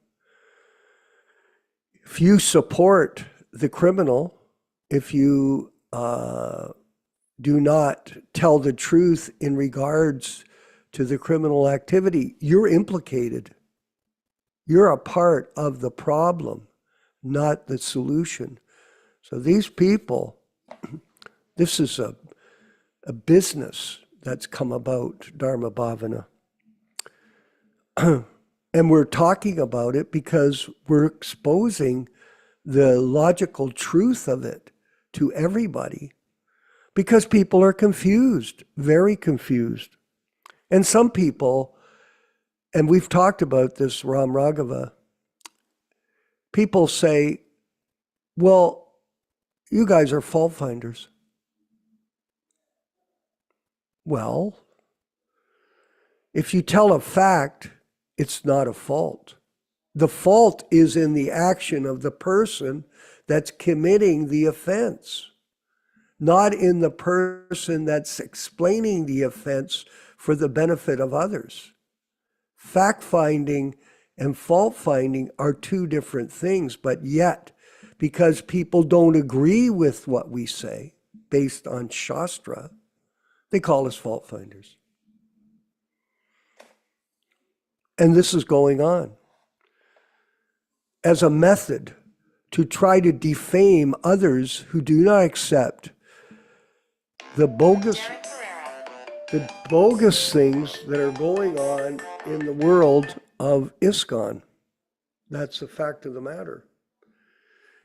S3: If you support the criminal, if you do not tell the truth in regards to the criminal activity, you're implicated. You're a part of the problem, not the solution. So these people, this is a business that's come about, Dharma Bhavana. And we're talking about it because we're exposing the logical truth of it to everybody, because people are confused, very confused. And some people, and we've talked about this, Ram Raghava, people say, well, you guys are fault finders. Well, if you tell a fact, it's not a fault. The fault is in the action of the person that's committing the offense, not in the person that's explaining the offense for the benefit of others. Fact-finding and fault-finding are two different things, but yet, because people don't agree with what we say based on Shastra, they call us fault-finders. And this is going on as a method to try to defame others who do not accept the bogus things that are going on in the world of ISKCON. That's the fact of the matter.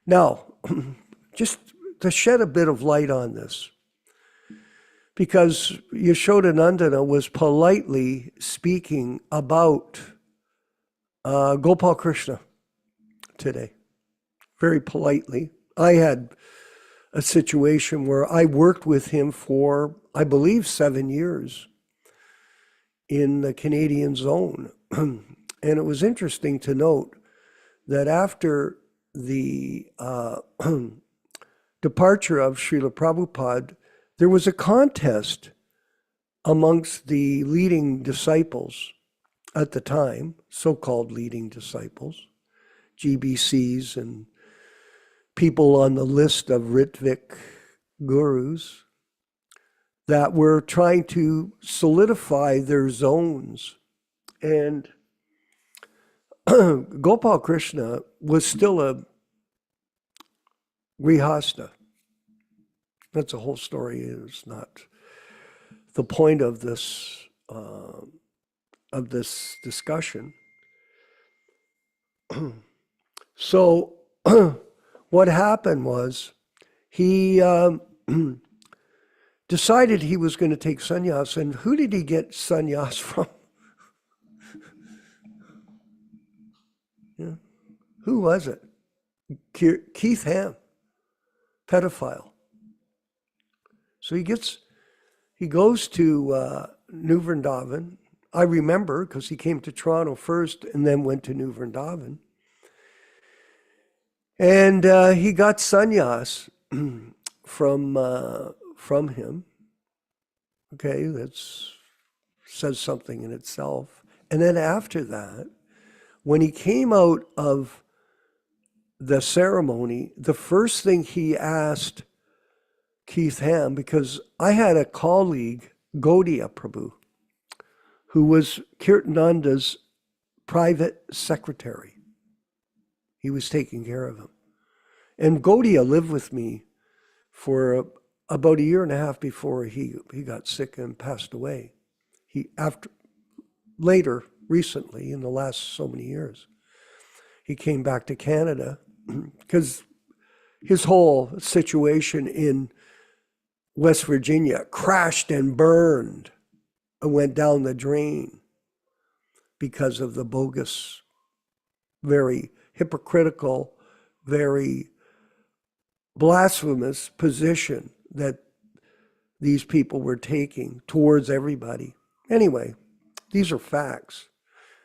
S3: Now, just to shed a bit of light on this, because Yashodanandana was politely speaking about Gopal Krishna today, very politely. I had a situation where I worked with him for, I believe, 7 years in the Canadian zone. And it was interesting to note that after the departure of Srila Prabhupada, there was a contest amongst the leading disciples at the time, so-called leading disciples, GBCs and people on the list of Ritvik gurus, that were trying to solidify their zones. And Gopal Krishna was still a grihasta. That's the whole story. Is not the point of this discussion. So what happened was he decided he was going to take sannyas. And who did he get sannyas from? Yeah. Who was it? Keith Ham, pedophile. So he goes to New Vrindavan. I remember because he came to Toronto first and then went to New Vrindavan. And he got sannyas from him. Okay, that says something in itself. And then after that, when he came out of the ceremony, the first thing he asked Keith Ham, because I had a colleague, Gaudiya Prabhu, who was Kirtananda's private secretary. He was taking care of him. And Gaudiya lived with me for about 1.5 years before he got sick and passed away. Recently, in the last so many years, he came back to Canada because his whole situation in West Virginia crashed and burned and went down the drain because of the bogus, very hypocritical, very blasphemous position that these people were taking towards everybody. Anyway, these are facts,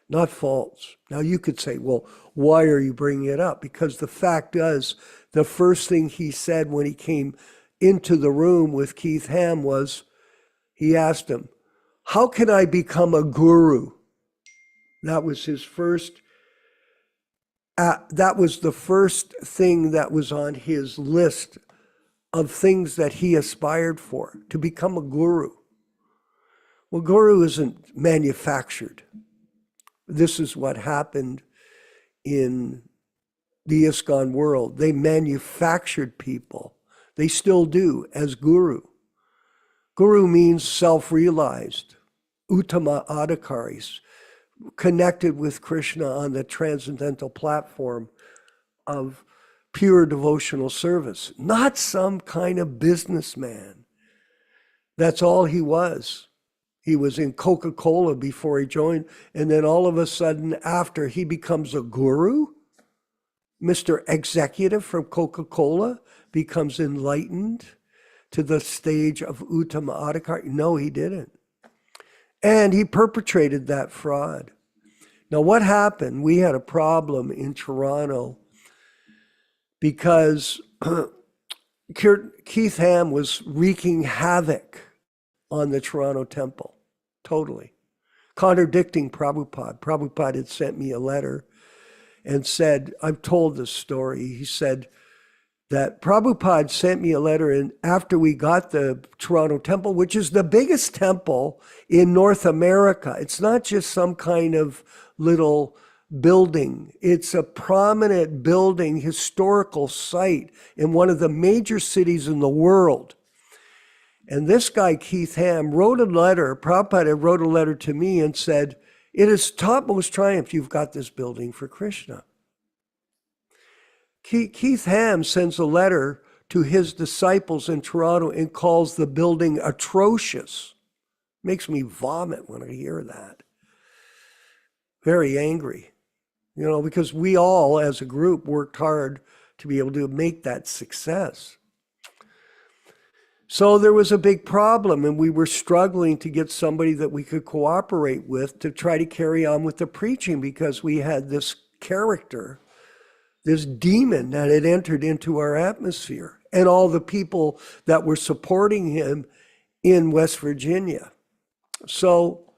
S3: not false. Now you could say, well, why are you bringing it up? Because the fact is, the first thing he said when he came into the room with Keith Ham was, he asked him, how can I become a guru? That was his first, that was the first thing that was on his list of things that he aspired for, to become a guru. Well, guru isn't manufactured. This is what happened in the ISKCON world. They manufactured people. They still do as guru. Guru means self-realized, uttama adhikaris, connected with Krishna on the transcendental platform of pure devotional service, not some kind of businessman. That's all he was. He was in Coca-Cola before he joined, and then all of a sudden after he becomes a guru, Mr. Executive from Coca-Cola becomes enlightened to the stage of Uttama Adhikari. No, he didn't. And he perpetrated that fraud. Now what happened? We had a problem in Toronto because Keith Ham was wreaking havoc on the Toronto temple, totally. Contradicting Prabhupada. Prabhupada had sent me a letter and said, I've told this story, he said that Prabhupada sent me a letter, and after we got the Toronto temple, which is the biggest temple in North America, it's not just some kind of little building. It's a prominent building, historical site in one of the major cities in the world. And this guy, Keith Ham, wrote a letter, Prabhupada wrote a letter to me and said, it is topmost triumph you've got this building for Krishna. Keith Ham sends a letter to his disciples in Toronto and calls the building atrocious. Makes me vomit when I hear that. Very angry. You know, because we all as a group worked hard to be able to make that success. So there was a big problem, and we were struggling to get somebody that we could cooperate with to try to carry on with the preaching, because we had this character, this demon that had entered into our atmosphere, and all the people that were supporting him in West Virginia. So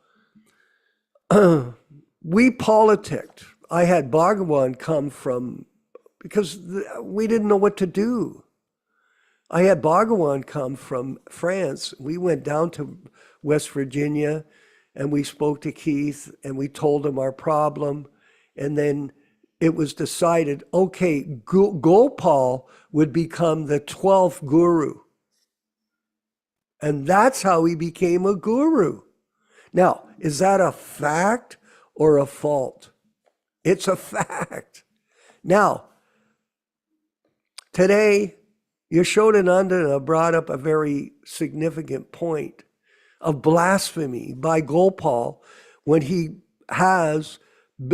S3: we politicked. I had Bhagawan come from, because we didn't know what to do. I had Bhagawan come from France. We went down to West Virginia and we spoke to Keith and we told him our problem. And then it was decided, okay, Gopal would become the 12th guru. And that's how he became a guru. Now, is that a fact or a fault? It's a fact. Now, today, Nityānanda brought up a very significant point of blasphemy by Gopal when he has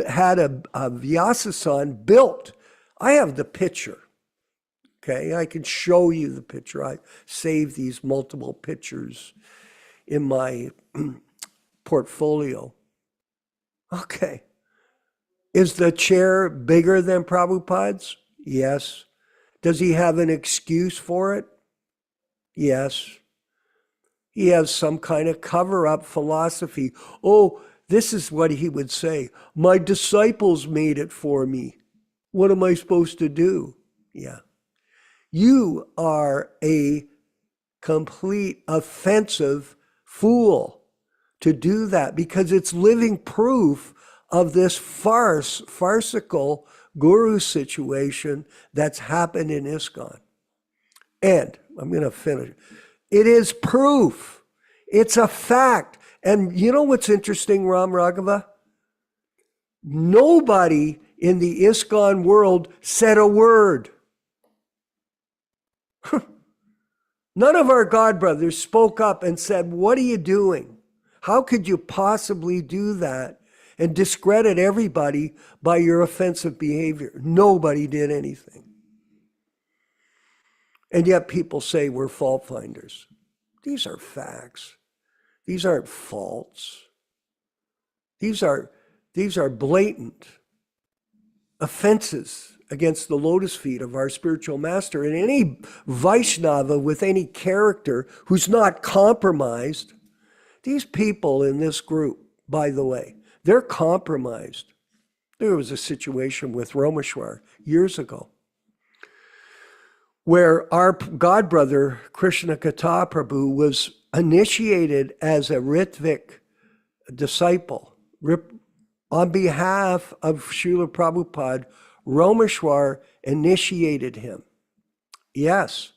S3: had a Vyasasan built. I have the picture, okay? I can show you the picture. I saved these multiple pictures in my portfolio. Okay. Is the chair bigger than Prabhupada's? Yes. Does he have an excuse for it? Yes. He has some kind of cover-up philosophy. Oh, this is what he would say. My disciples made it for me. What am I supposed to do? Yeah. You are a complete offensive fool to do that, because it's living proof of this farcical guru situation that's happened in ISKCON. And I'm going to finish. It is proof. It's a fact. And you know what's interesting, Ram Raghava? Nobody in the ISKCON world said a word. None of our God brothers spoke up and said, what are you doing? How could you possibly do that and discredit everybody by your offensive behavior? Nobody did anything. And yet people say we're fault finders. These are facts. These aren't faults. These are blatant offenses against the lotus feet of our spiritual master. And any Vaishnava with any character who's not compromised, these people in this group, by the way, they're compromised. There was a situation with Romeshwar years ago where our God brother, Krishna Katha Prabhu, was initiated as a Ritvik disciple. On behalf of Srila Prabhupada, Romeshwar initiated him. Yes.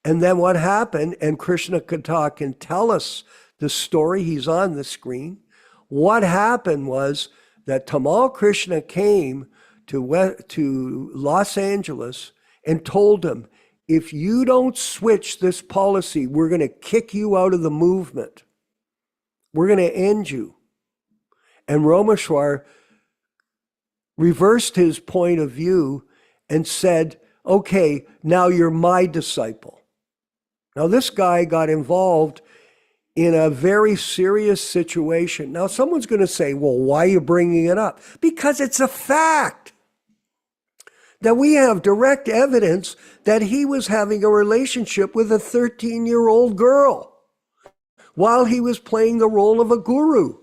S3: And then what happened, and Krishna Katha can tell us the story, he's on the screen. What happened was that Tamal Krishna came to Los Angeles and told him, if you don't switch this policy, we're going to kick you out of the movement. We're going to end you. And Romeshwar reversed his point of view and said, okay, now you're my disciple. Now this guy got involved in a very serious situation. Now someone's going to say, well, why are you bringing it up? Because it's a fact that we have direct evidence that he was having a relationship with a 13-year-old girl while he was playing the role of a guru.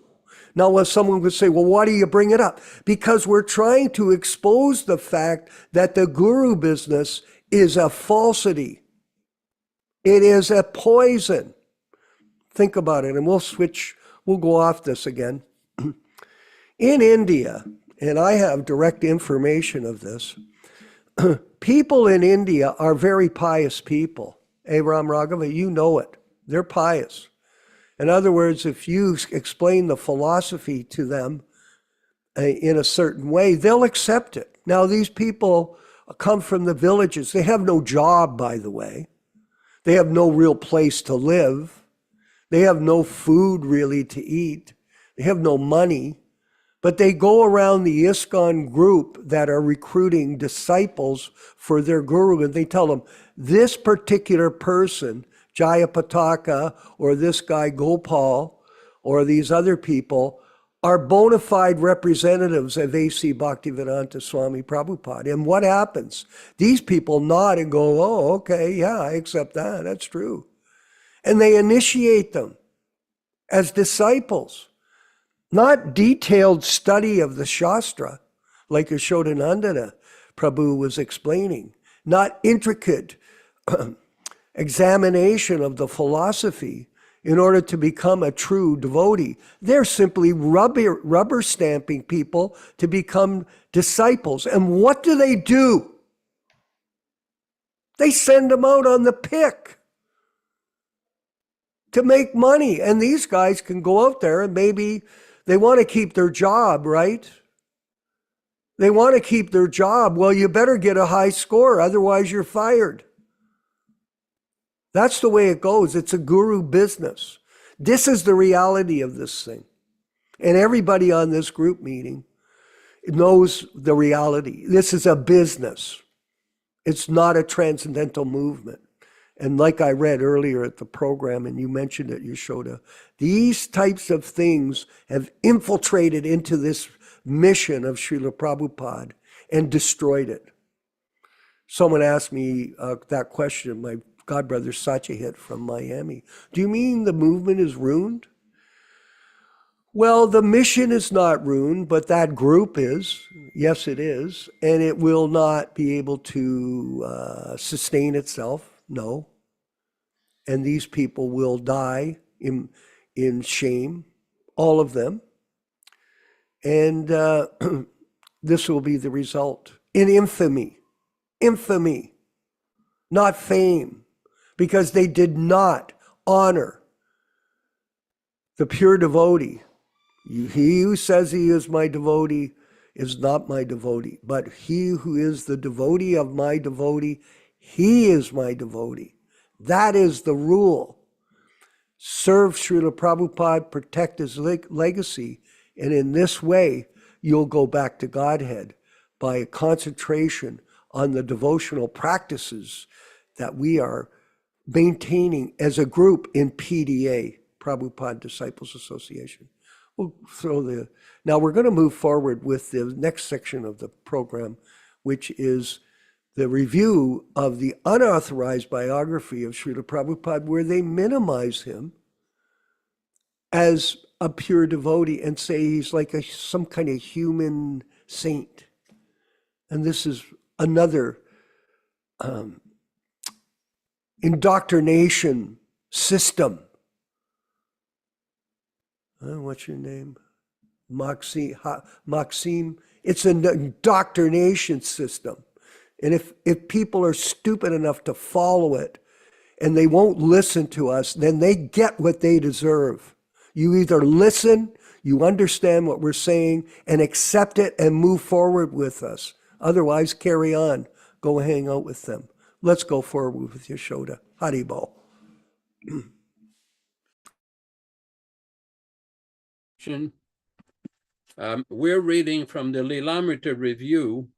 S3: Now, someone would say, well, why do you bring it up? Because we're trying to expose the fact that the guru business is a falsity. It is a poison. Think about it, and we'll go off this again. In India, and I have direct information of this, people in India are very pious people. Hey, Ram Raghava, you know it. They're pious. In other words, if you explain the philosophy to them in a certain way, they'll accept it. Now, these people come from the villages. They have no job, by the way. They have no real place to live. They have no food really to eat. They have no money. But they go around the ISKCON group that are recruiting disciples for their guru, and they tell them, this particular person, Jayapataka, or this guy Gopal, or these other people, are bona fide representatives of A.C. Bhaktivedanta Swami Prabhupada. And what happens? These people nod and go, oh, okay, yeah, I accept that, that's true. And they initiate them as disciples. Not detailed study of the Shastra, like Yashodanandana Prabhu was explaining. Not intricate examination of the philosophy in order to become a true devotee. They're simply rubber stamping people to become disciples. And what do? They send them out on the pick to make money. And these guys can go out there and maybe they want to keep their job, right? They want to keep their job. Well, you better get a high score, otherwise you're fired. That's the way it goes. It's a guru business. This is the reality of this thing. And everybody on this group meeting knows the reality. This is a business. It's not a transcendental movement. And like I read earlier at the program, and you mentioned it, Yashoda, these types of things have infiltrated into this mission of Srila Prabhupada and destroyed it. Someone asked me that question, my godbrother Satyahit from Miami. Do you mean the movement is ruined? Well, the mission is not ruined, but that group is. Yes, it is. And it will not be able to sustain itself. No. And these people will die in shame, all of them. And this will be the result. In infamy. Infamy. Not fame. Because they did not honor the pure devotee. He who says he is my devotee, is not my devotee, but he who is the devotee of my devotee, he is my devotee. That is the rule. Serve Srila Prabhupada, protect his legacy, and in this way, you'll go back to Godhead by a concentration on the devotional practices that we are maintaining as a group in PDA, Prabhupada Disciples Association. We'll now we're going to move forward with the next section of the program, which is the review of the unauthorized biography of Srila Prabhupada, where they minimize him as a pure devotee and say he's like some kind of human saint. And this is another indoctrination system. What's your name? Maxime. It's an indoctrination system. And if people are stupid enough to follow it and they won't listen to us, then they get what they deserve. You either listen, you understand what we're saying, and accept it and move forward with us. Otherwise, carry on. Go hang out with them. Let's go forward with Yashoda. Haribol.
S2: We're reading from the Lilamrita Review,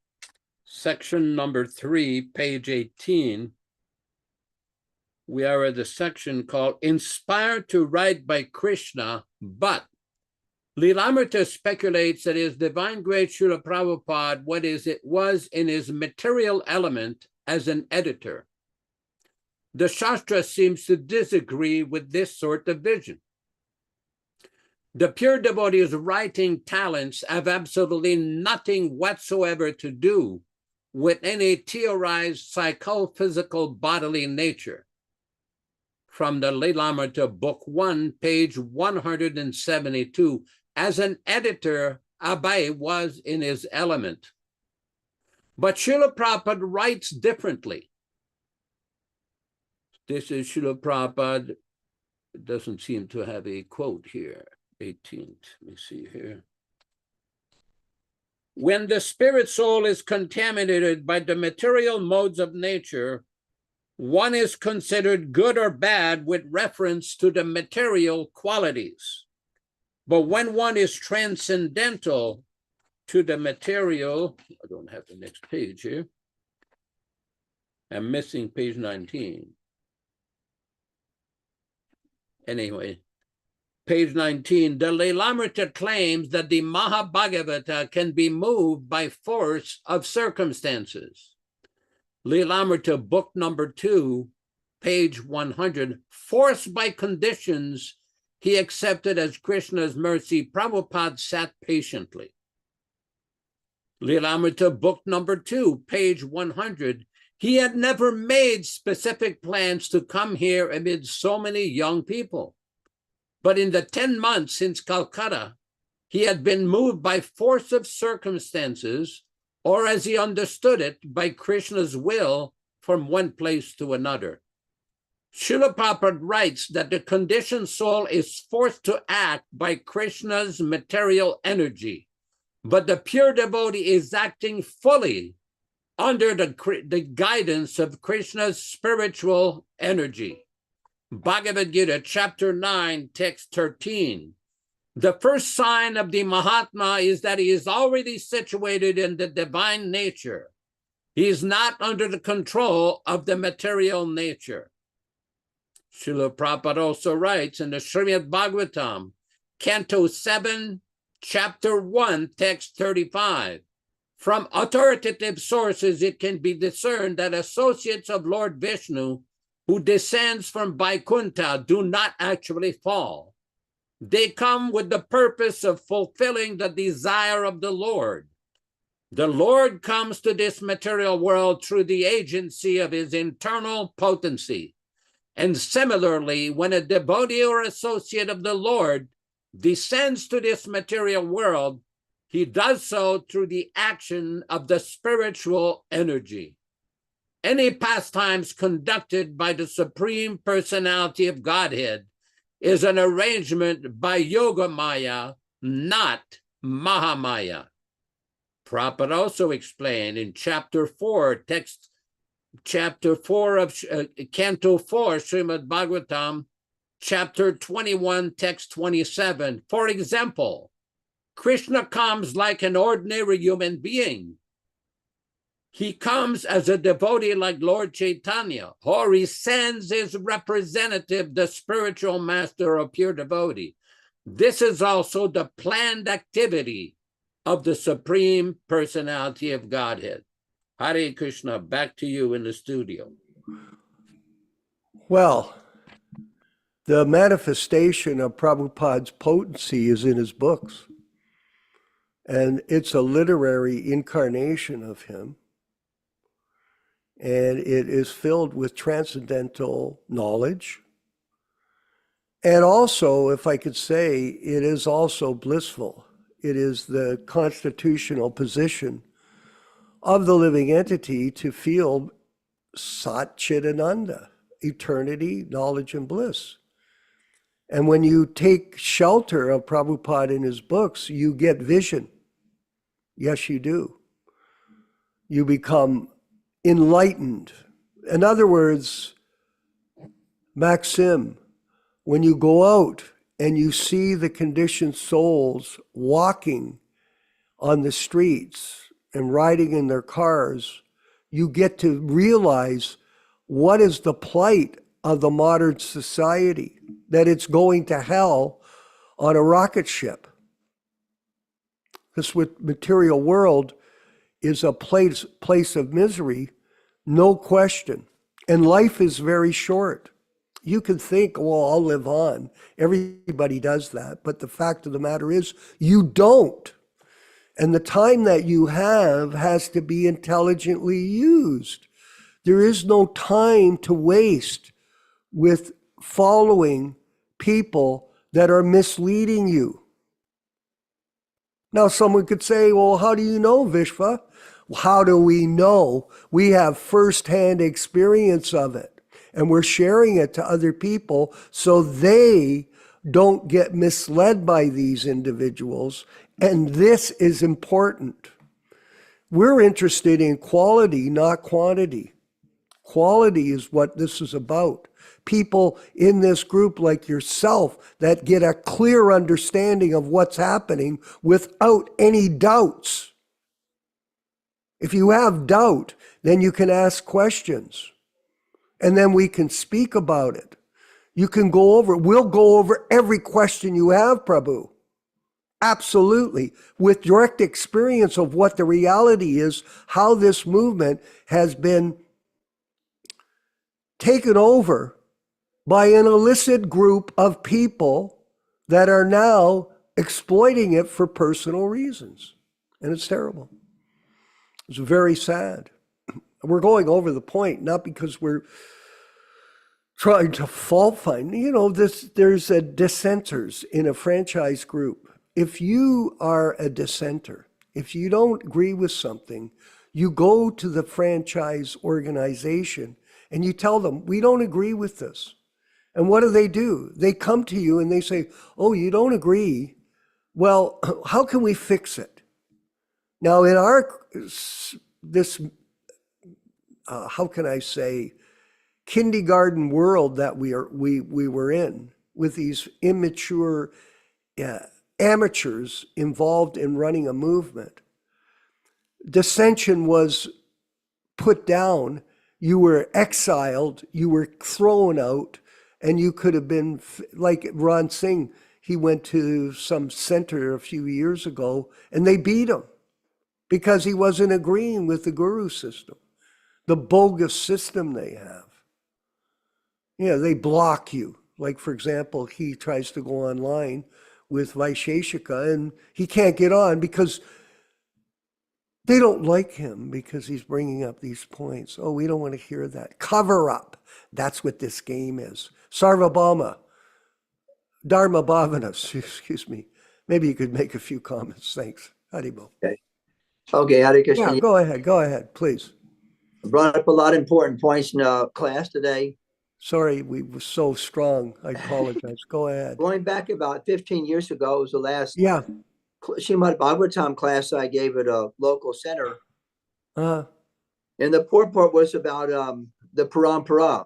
S2: section number 3, page 18. We are at the section called Inspired to Write by Krishna, but Lilamrita speculates that his divine grace Srila Prabhupada, was in his material element as an editor. The Shastra seems to disagree with this sort of vision. The pure devotee's writing talents have absolutely nothing whatsoever to do with any theorized psychophysical bodily nature. From the Lilamrita Book 1, page 172, as an editor, Abai was in his element. But Srila Prabhupada writes differently. This is Srila Prabhupada. It doesn't seem to have a quote here. 18th, let me see here. When the spirit soul is contaminated by the material modes of nature, one is considered good or bad with reference to the material qualities. But when one is transcendental to the material, I don't have the next page here. I'm missing page 19. Anyway, page 19, the Lilamrita claims that the Mahabhagavata can be moved by force of circumstances. Lilamrita book number 2, page 100, forced by conditions he accepted as Krishna's mercy, Prabhupada sat patiently. Lilamrita book number 2, page 100, he had never made specific plans to come here amid so many young people. But in the 10 months since Calcutta, he had been moved by force of circumstances, or as he understood it, by Krishna's will from one place to another. Srila Prabhupada writes that the conditioned soul is forced to act by Krishna's material energy, but the pure devotee is acting fully under the guidance of Krishna's spiritual energy. Bhagavad Gita, chapter 9, text 13. The first sign of the Mahatma is that he is already situated in the divine nature. He is not under the control of the material nature. Srila Prabhupada also writes in the Srimad Bhagavatam, Canto 7, chapter 1, text 35. From authoritative sources, it can be discerned that associates of Lord Vishnu who descends from Vaikuntha do not actually fall. They come with the purpose of fulfilling the desire of the Lord. The Lord comes to this material world through the agency of his internal potency. And similarly, when a devotee or associate of the Lord descends to this material world, he does so through the action of the spiritual energy. Any pastimes conducted by the Supreme Personality of Godhead is an arrangement by Yoga Maya, not Mahamaya. Prabhupada also explained in chapter 4 of Canto 4, Srimad Bhagavatam, chapter 21, text 27. For example, Krishna comes like an ordinary human being. He comes as a devotee like Lord Chaitanya, or he sends his representative, the spiritual master or pure devotee. This is also the planned activity of the Supreme Personality of Godhead. Hare Krishna, back to you in the studio.
S3: Well, the manifestation of Prabhupada's potency is in his books. And it's a literary incarnation of him. And it is filled with transcendental knowledge. And also, if I could say, it is also blissful. It is the constitutional position of the living entity to feel Sat Chit Ananda, eternity, knowledge, and bliss. And when you take shelter of Prabhupada in his books, you get vision. Yes, you do. You become enlightened. In other words, Maxim, when you go out and you see the conditioned souls walking on the streets and riding in their cars, you get to realize what is the plight of the modern society, that it's going to hell on a rocket ship. This material world is a place of misery, no question. And life is very short. You can think, well, I'll live on. Everybody does that. But the fact of the matter is, you don't. And the time that you have has to be intelligently used. There is no time to waste with following people that are misleading you. Now, someone could say, well, how do you know, Vishva? How do we know? We have firsthand experience of it, and we're sharing it to other people so they don't get misled by these individuals. And this is important. We're interested in quality, not quantity. Quality is what this is about. People in this group like yourself that get a clear understanding of what's happening without any doubts. If you have doubt, then you can ask questions, and then we can speak about it. You can go over, we'll go over every question you have, Prabhu. Absolutely. With direct experience of what the reality is, how this movement has been taken over by an illicit group of people that are now exploiting it for personal reasons. And it's terrible. It's very sad. We're going over the point, not because we're trying to fault find. You know, there's a dissenters in a franchise group. If you are a dissenter, if you don't agree with something, you go to the franchise organization and you tell them, we don't agree with this. And what do? They come to you and they say, oh, you don't agree? Well, how can we fix it? Now, in how can I say, kindergarten world that we were in, with these immature amateurs involved in running a movement, dissension was put down. You were exiled, you were thrown out, and you could have been like Ron Singh. He went to some center a few years ago and they beat him because he wasn't agreeing with the guru system, the bogus system they have. Yeah, they block you. Like, for example, he tries to go online with Vaisheshika and he can't get on because they don't like him because he's bringing up these points. Oh, we don't want to hear that. Cover up. That's what this game is. Sarvabhauma, Dharma Bhavanas, excuse me. Maybe you could make a few comments. Thanks. Haribo.
S4: Okay, Hare Krishna.
S3: Yeah, go ahead, please.
S4: Brought up a lot of important points in class today.
S3: Sorry, we were so strong. I apologize. Go ahead.
S4: Going back about 15 years ago was the last Srimad Bhagavatam class I gave at a local center.
S3: Uh,
S4: And the purport was about the parampara.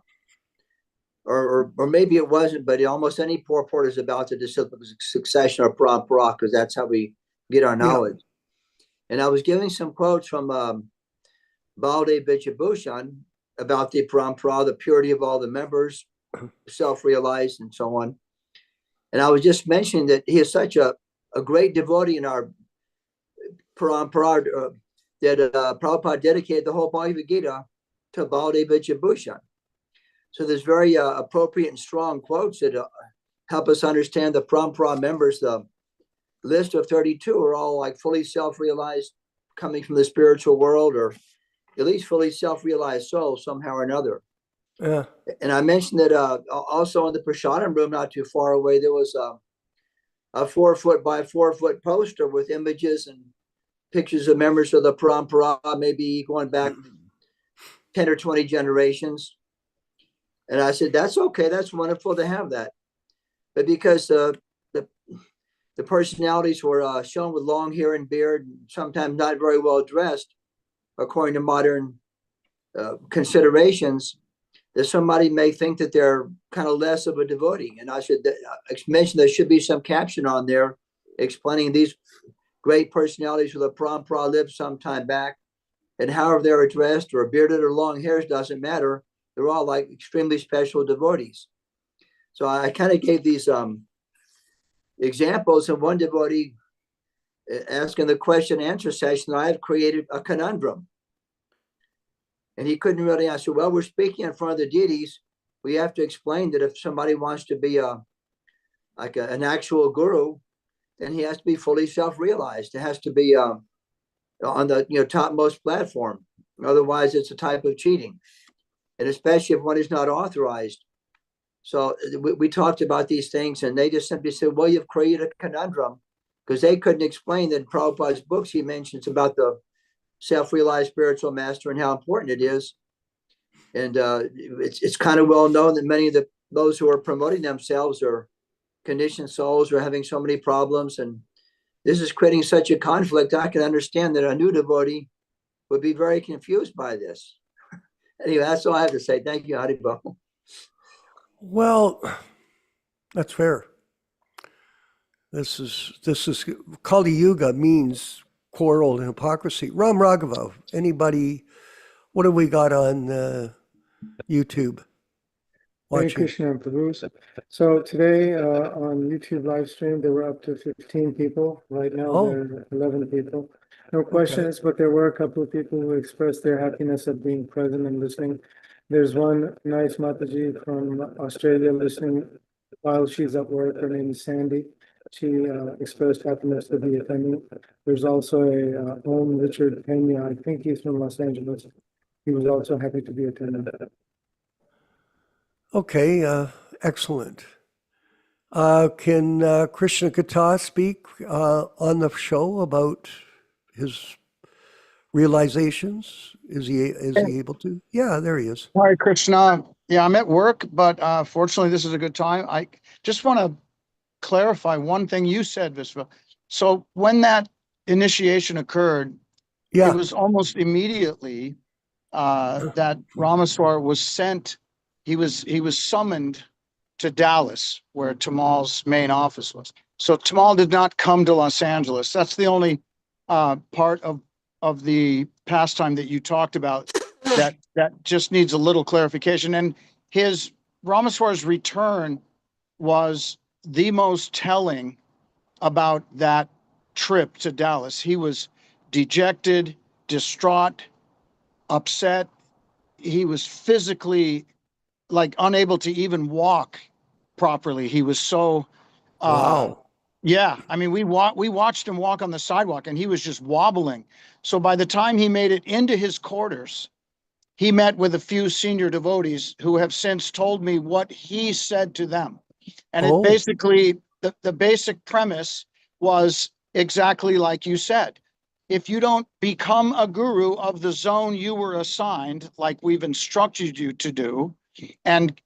S4: Or maybe it wasn't, but almost any purport is about the disciplic succession or parampara, because that's how we get our knowledge. And I was giving some quotes from Baldev Vidyabhushan about the parampara, the purity of all the members, self-realized and so on. And I was just mentioning that he is such a great devotee in our parampara that Prabhupada dedicated the whole Bhagavad Gita to Baldev Vidyabhushan. So there's very appropriate and strong quotes that help us understand the parampara members. The list of 32 are all like fully self-realized, coming from the spiritual world, or at least fully self-realized souls somehow or another.
S3: yeah.
S4: And I mentioned that also in the Prasadam room, not too far away, there was a 4 foot by 4 foot poster with images and pictures of members of the parampara, maybe going back 10 or 20 generations. And I said, that's okay. That's wonderful to have that. But because the personalities were shown with long hair and beard, and sometimes not very well dressed, according to modern considerations, that somebody may think that they're kind of less of a devotee. And I should mention there should be some caption on there explaining these great personalities with a parampara lived some time back, and however they're addressed, or bearded or long hairs, doesn't matter. They're all like extremely special devotees. So I kind of gave these examples, and one devotee asking the question and answer session, I had created a conundrum. And he couldn't really answer. Well, we're speaking in front of the deities. We have to explain that if somebody wants to be an actual guru, then he has to be fully self-realized. It has to be on the topmost platform. Otherwise, it's a type of cheating. And especially if one is not authorized. So we talked about these things, and they just simply said, well, you've created a conundrum, because they couldn't explain that in Prabhupada's books he mentions about the self-realized spiritual master and how important it is. And it's kind of well known that many of those who are promoting themselves are conditioned souls, are having so many problems. And this is creating such a conflict. I can understand that a new devotee would be very confused by this. Anyway, that's all I have to say. Thank you, Haribol.
S3: Well, that's fair. This is Kali Yuga means quarrel and hypocrisy. Ram Raghava, anybody, what have we got on YouTube?
S5: Hare
S3: Watching.
S5: Krishna and Prabhu. So today on YouTube live stream, there were up to 15 people. Right now, there are 11 people. No questions, but there were a couple of people who expressed their happiness at being present and listening. There's one nice Mataji from Australia listening while she's at work. Her name is Sandy. She expressed happiness to be attending. There's also a Om Richard Pena. I think he's from Los Angeles. He was also happy to be attending.
S3: Okay, excellent. Can Krishna Kata speak on the show about his realizations? Is he able to? Yeah, there he is.
S6: Hi, Krishna. Yeah, I'm at work, but fortunately, this is a good time. I just want to clarify one thing you said, Visva. So when that initiation occurred,
S3: Yeah.
S6: it was almost immediately that Ramaswar was sent. He was summoned to Dallas, where Tamal's main office was. So Tamal did not come to Los Angeles. That's the only part of the pastime that you talked about that just needs a little clarification. And Ramaswar's return was the most telling about that trip to Dallas. He was dejected, distraught, upset. He was physically unable to even walk properly. He was so
S3: Wow.
S6: Yeah, I mean, we watched him walk on the sidewalk, and he was just wobbling. So by the time he made it into his quarters, he met with a few senior devotees who have since told me what he said to them. And it basically, the basic premise was exactly like you said. If you don't become a guru of the zone you were assigned, like we've instructed you to do, and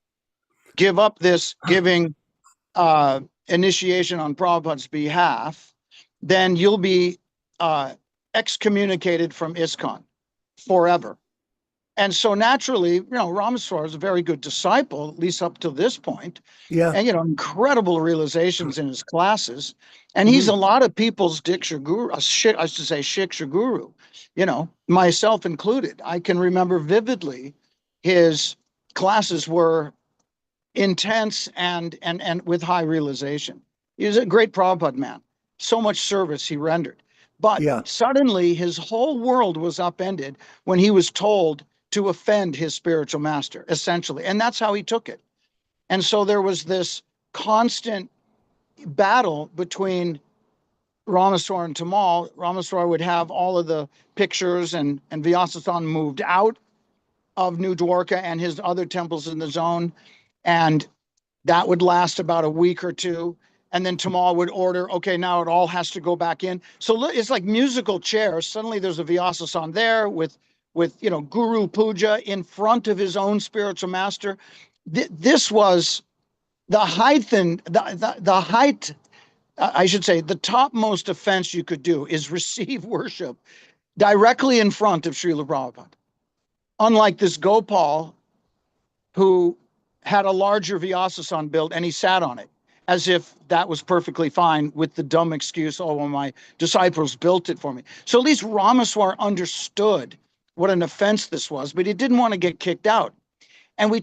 S6: give up this giving initiation on Prabhupada's behalf, then you'll be excommunicated from ISKCON forever. And so naturally, Ramaswar is a very good disciple, at least up to this point.
S3: Yeah.
S6: And, incredible realizations in his classes. And he's a lot of people's Diksha guru, I should say Shiksha guru, myself included. I can remember vividly his classes were intense and with high realization. He was a great Prabhupada man. So much service he rendered. But suddenly his whole world was upended when he was told to offend his spiritual master, essentially. And that's how he took it. And so there was this constant battle between Ramaswar and Tamal. Ramaswar would have all of the pictures, and Vyasasan moved out of New Dwarka and his other temples in the zone. And that would last about a week or two. And then Tamal would order, okay, now it all has to go back in. So it's like musical chairs. Suddenly there's a Vyasasan there with Guru Puja in front of his own spiritual master. This was the height, I should say, the topmost offense you could do is receive worship directly in front of Srila Prabhupada. Unlike this Gopal, who had a larger Vyasasan built and he sat on it, as if that was perfectly fine, with the dumb excuse, oh, well, my disciples built it for me. So at least Ramaswar understood what an offense this was, but he didn't want to get kicked out. And we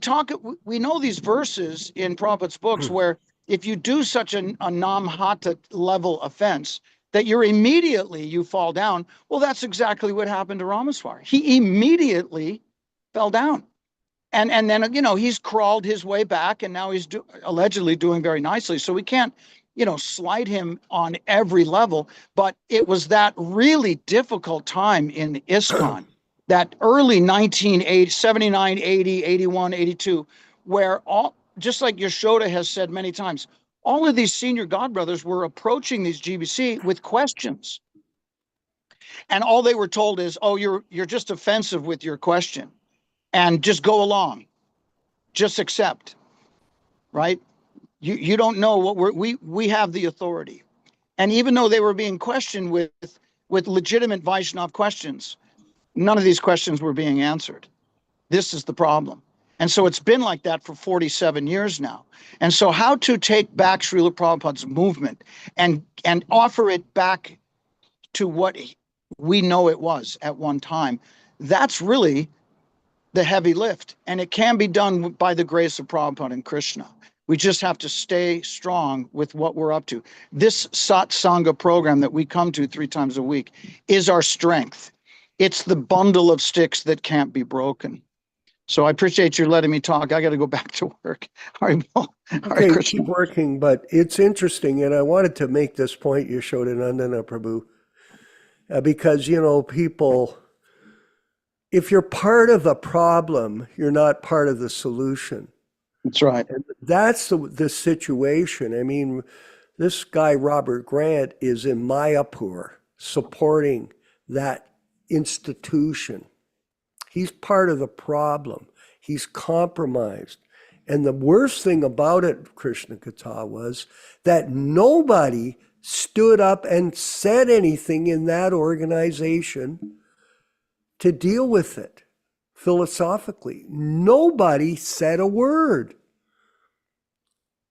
S6: know these verses in Prabhupada's books where if you do such a namhata level offense, that you fall down. Well, that's exactly what happened to Ramaswar. He immediately fell down. And then, he's crawled his way back, and now he's allegedly doing very nicely. So we can't, slight him on every level. But it was that really difficult time in ISKCON, that early 1980, 79, 80, 81, 82, where just like Yashoda has said many times, all of these senior godbrothers were approaching these GBC with questions. And all they were told is, oh, you're just offensive with your question. And just go along, just accept, right? You don't know what we have the authority. And even though they were being questioned with legitimate Vaishnav questions, none of these questions were being answered. This is the problem. And so it's been like that for 47 years now. And so how to take back Srila Prabhupada's movement and offer it back to what we know it was at one time, that's really the heavy lift. And it can be done by the grace of Prabhupada and Krishna. We just have to stay strong with what we're up to. This Satsanga program that we come to 3 times a week is our strength. It's the bundle of sticks that can't be broken. So I appreciate you letting me talk. I got to go back to work. All right, well,
S3: okay, keep working, but it's interesting, and I wanted to make this point, Yashodanandana Prabhu, because, people, if you're part of a problem, you're not part of the solution.
S6: That's right.
S3: And that's the situation. I mean, this guy, Robert Grant, is in Mayapur supporting that institution. He's part of the problem. He's compromised. And the worst thing about it, Krishna Katha, was that nobody stood up and said anything in that organization to deal with it philosophically. Nobody said a word.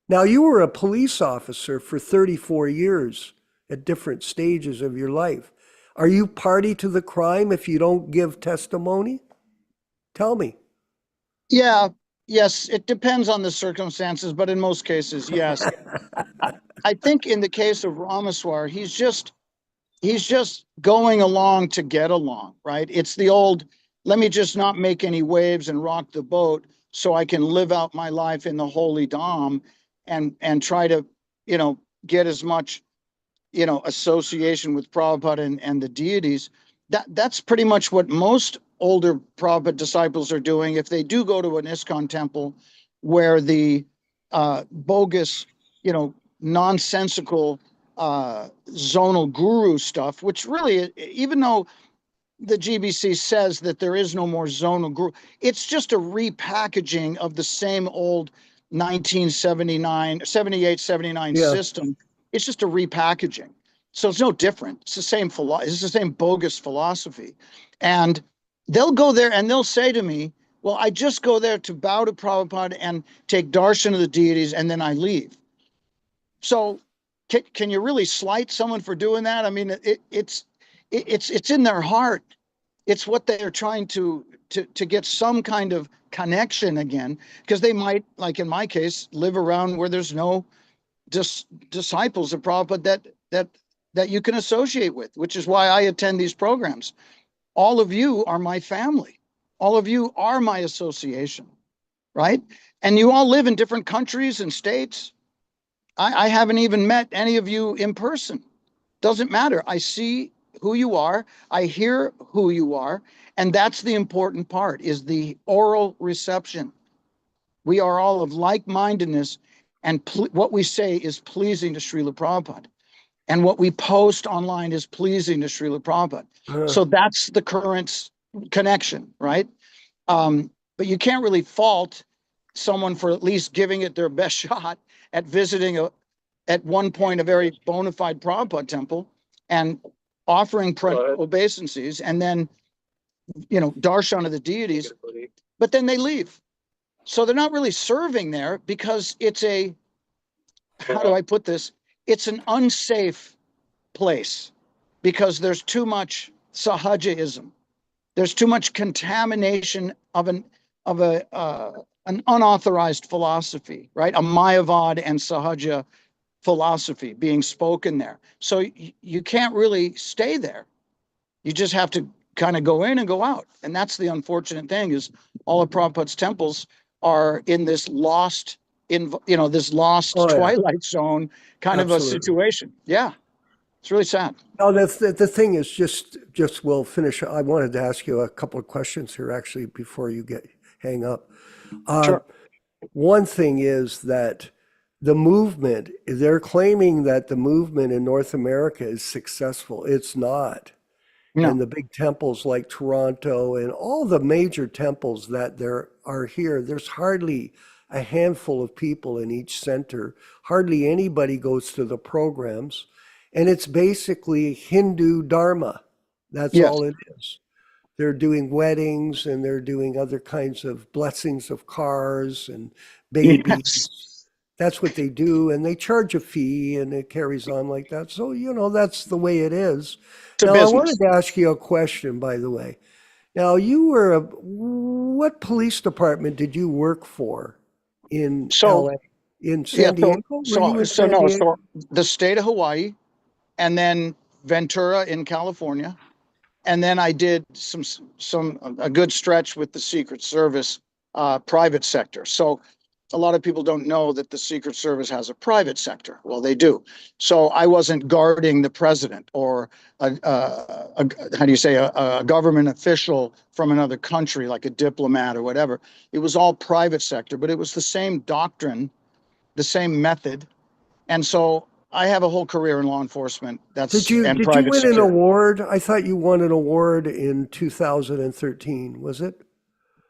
S3: Now, you were a police officer for 34 years at different stages of your life. Are you party to the crime if you don't give testimony? Tell me.
S6: Yeah, yes, it depends on the circumstances, but in most cases, yes. I think in the case of Ramaswar, he's just going along to get along, right? It's the old, let me just not make any waves and rock the boat so I can live out my life in the holy Dham and try to, get as much, association with Prabhupada and the deities. That's pretty much what most older Prabhupada disciples are doing. If they do go to an ISKCON temple where the bogus, nonsensical zonal guru stuff, which really, even though the GBC says that there is no more zonal guru, it's just a repackaging of the same old 78, 79 system. It's just a repackaging. So it's no different. It's the same it's the same bogus philosophy. And they'll go there and they'll say to me, well, I just go there to bow to Prabhupada and take darshan of the deities, and then I leave. So can you really slight someone for doing that? I mean, it's in their heart. It's what they're trying to get some kind of connection again, because they might, like in my case, live around where there's no disciples of Prabhupada that you can associate with, which is why I attend these programs. All of you are my family. All of you are my association, right? And you all live in different countries and states. I haven't even met any of you in person. Doesn't matter. I see who you are. I hear who you are. And that's the important part, is the oral reception. We are all of like-mindedness, and what we say is pleasing to Srila Prabhupada. And what we post online is pleasing to Srila Prabhupada. So that's the current connection, right? But you can't really fault someone for at least giving it their best shot at visiting at one point a very bona fide Prabhupada temple and offering obeisances, and then, darshan of the deities, but then they leave. So they're not really serving there, because it's how do I put this? It's an unsafe place, because there's too much sahajaism. There's too much contamination of an unauthorized philosophy, right? A Mayavad and Sahaja philosophy being spoken there. So you can't really stay there. You just have to kind of go in and go out. And that's the unfortunate thing, is all of Prabhupada's temples are in this lost, twilight zone kind of a situation. Yeah. It's really sad.
S3: No, the thing is just we'll finish. I wanted to ask you a couple of questions here, actually, before you hang up.
S6: Sure.
S3: One thing is that the movement, they're claiming that the movement in North America is successful. It's not.
S6: No.
S3: And the big temples like Toronto and all the major temples that there are here, there's hardly a handful of people in each center. Hardly anybody goes to the programs. And it's basically Hindu Dharma. That's all it is. They're doing weddings, and they're doing other kinds of blessings of cars and babies.
S6: Yes.
S3: That's what they do. And they charge a fee, and it carries on like that. So, that's the way it is. Now, I wanted to ask you a question, by the way. Now, what police department did you work for in LA? In San Diego?
S6: So the state of Hawaii, and then Ventura in California. And then I did a good stretch with the Secret Service private sector. So a lot of people don't know that the Secret Service has a private sector. Well, they do. So I wasn't guarding the president or a government official from another country, like a diplomat or whatever. It was all private sector, but it was the same doctrine, the same method. And so I have a whole career in law enforcement. Did you win
S3: an award? I thought you won an award in 2013. Was it?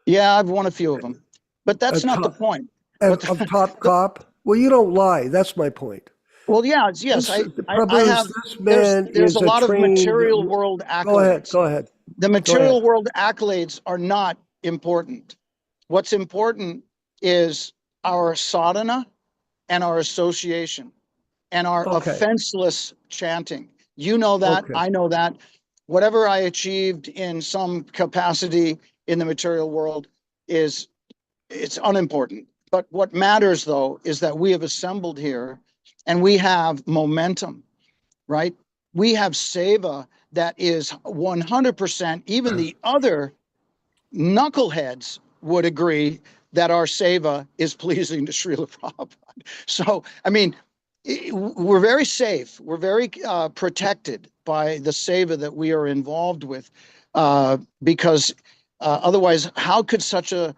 S6: Yeah, I've won a few of them, but that's not the point.
S3: Of top cop? Well, you don't lie. That's my point.
S6: Well, yes. I have. There's a lot of material world accolades.
S3: Go ahead.
S6: The material world accolades are not important. What's important is our sadhana and our association and our offenseless chanting. You know that, I know that. Whatever I achieved in some capacity in the material world it's unimportant. But what matters, though, is that we have assembled here and we have momentum, right? We have seva that is 100%. Even the other knuckleheads would agree that our seva is pleasing to Srila Prabhupada. So, I mean, we're very safe. We're very protected by the seva that we are involved with, because otherwise, how could such a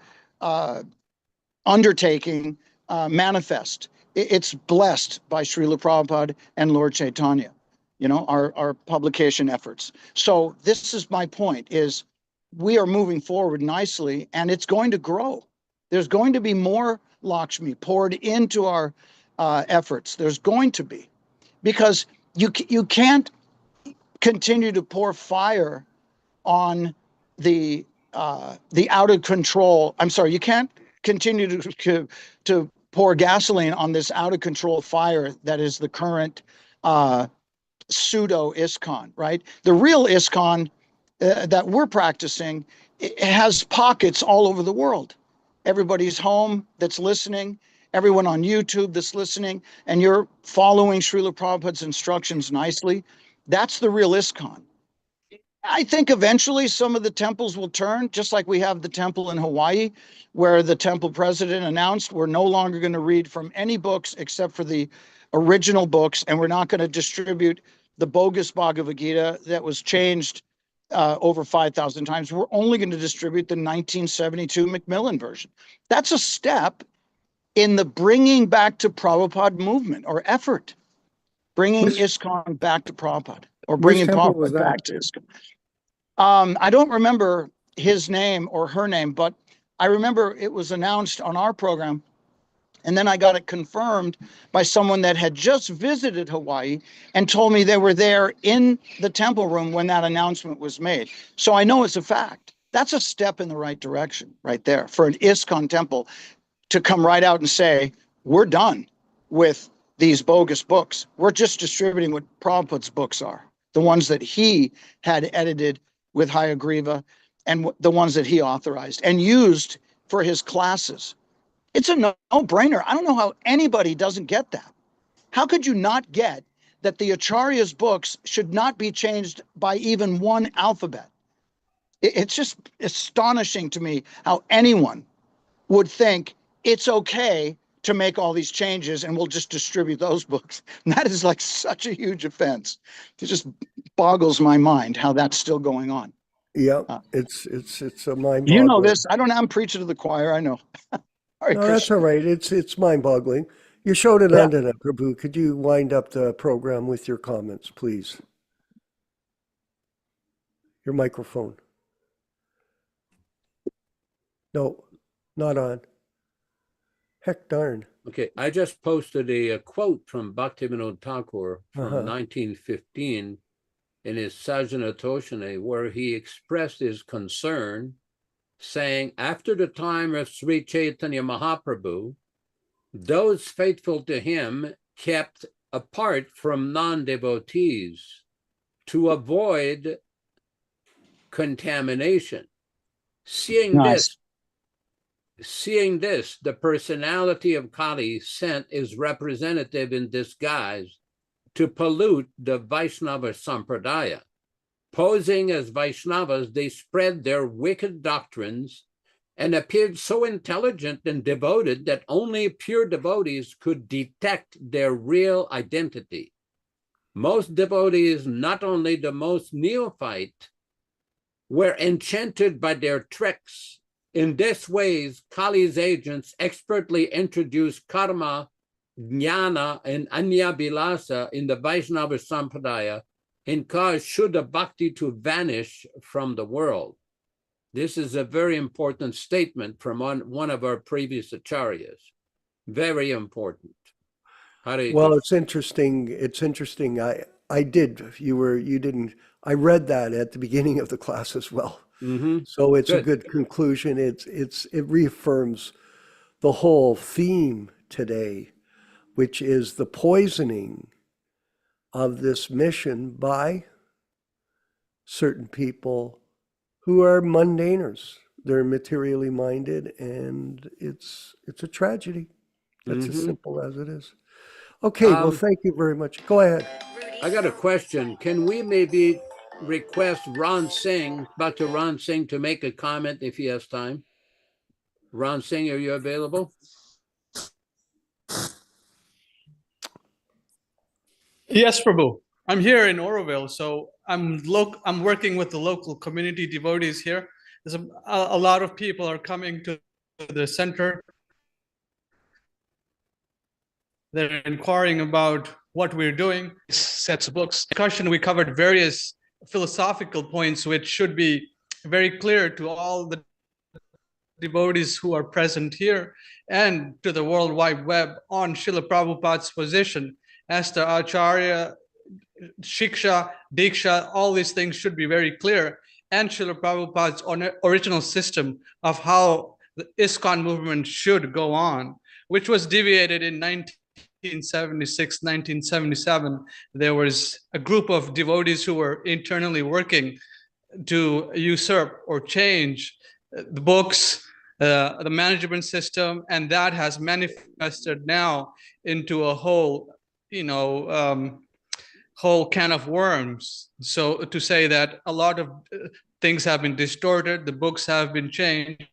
S6: undertaking manifest? It's blessed by Srila Prabhupada and Lord Chaitanya, our publication efforts. So this is my point, is we are moving forward nicely, and it's going to grow. There's going to be more Lakshmi poured into our efforts. There's going to be, because you can't continue to pour fire on the out of control. I'm sorry, you can't continue to pour gasoline on this out of control fire that is the current pseudo ISKCON, right? The real ISKCON that we're practicing, it has pockets all over the world. Everybody's home that's listening, everyone on YouTube that's listening, and you're following Srila Prabhupada's instructions nicely. That's the real ISKCON. I think eventually some of the temples will turn, just like we have the temple in Hawaii, where the temple president announced we're no longer going to read from any books except for the original books, and we're not going to distribute the bogus Bhagavad Gita that was changed over 5,000 times. We're only going to distribute the 1972 Macmillan version. That's a step in the bringing back to Prabhupada movement or effort, bringing ISKCON back to Prabhupada, or bringing Prabhupada back to ISKCON. I don't remember his name or her name, but I remember it was announced on our program. And then I got it confirmed by someone that had just visited Hawaii and told me they were there in the temple room when that announcement was made. So I know it's a fact. That's a step in the right direction right there for an ISKCON temple to come right out and say, we're done with these bogus books. We're just distributing what Prabhupada's books are, the ones that he had edited with Hayagriva and the ones that he authorized and used for his classes. It's a no-brainer. I don't know how anybody doesn't get that. How could you not get that the Acharya's books should not be changed by even one alphabet? It's just astonishing to me how anyone would think it's okay to make all these changes and we'll just distribute those books. And that is like such a huge offense. It just boggles my mind how that's still going on.
S3: Yeah, it's a mind-boggling.
S6: You know this. I don't know. I'm preaching to the choir. I know.
S3: No, that's all right. It's mind-boggling. You showed it under that, Prabhu. Could you wind up the program with your comments, please? Your microphone. No, not on. Heck darn.
S2: Okay, I just posted a quote from Bhaktivinoda Thakur from 1915 in his Sajjana Toshane, where he expressed his concern, saying, after the time of Sri Chaitanya Mahaprabhu, those faithful to him kept apart from non-devotees to avoid contamination. Seeing this, the personality of Kali sent his representative in disguise to pollute the Vaishnava Sampradaya. Posing as Vaishnavas, they spread their wicked doctrines and appeared so intelligent and devoted that only pure devotees could detect their real identity. Most devotees, not only the most neophyte, were enchanted by their tricks. In this ways, Kali's agents expertly introduced karma, jnana, and anyabhilasa in the Vaishnava Sampradaya and cause Shuddha Bhakti to vanish from the world. This is a very important statement from one of our previous acharyas. Very important.
S3: Well, it's interesting. It's interesting. I didn't. I read that at the beginning of the class as well. So it's a good conclusion. It reaffirms the whole theme today, which is the poisoning of this mission by certain people who are mundaners. They're materially minded, and it's a tragedy. That's as simple as it is. Okay, well, thank you very much. Go ahead.
S2: I got a question. Can we maybe request Dr. Ron Singh, to make a comment if he has time? Ron Singh, are you available?
S7: Yes, Prabhu. I'm here in Oroville, so I'm working with the local community devotees here. There's a lot of people are coming to the center. They're inquiring about what we're doing. Sets of books. Discussion, we covered various philosophical points which should be very clear to all the devotees who are present here and to the World Wide Web on Srila Prabhupada's position as the Acharya Shiksha, Diksha, all these things should be very clear. And Srila Prabhupada's original system of how the ISKCON movement should go on, which was deviated in 1976, 1977. There was a group of devotees who were internally working to usurp or change the books, the management system, and that has manifested now into a whole, whole can of worms. So to say that a lot of things have been distorted, the books have been changed,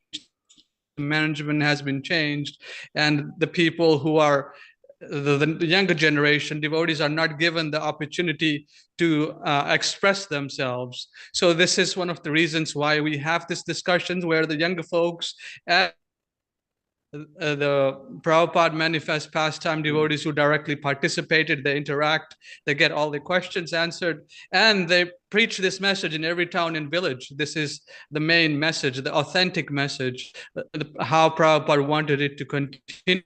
S7: the management has been changed, and the people who are the younger generation, devotees, are not given the opportunity to express themselves. So this is one of the reasons why we have this discussions where the younger folks and the Prabhupada Manifest pastime devotees who directly participated, they interact, they get all the questions answered, and they preach this message in every town and village. This is the main message, the authentic message, how Prabhupada wanted it to continue.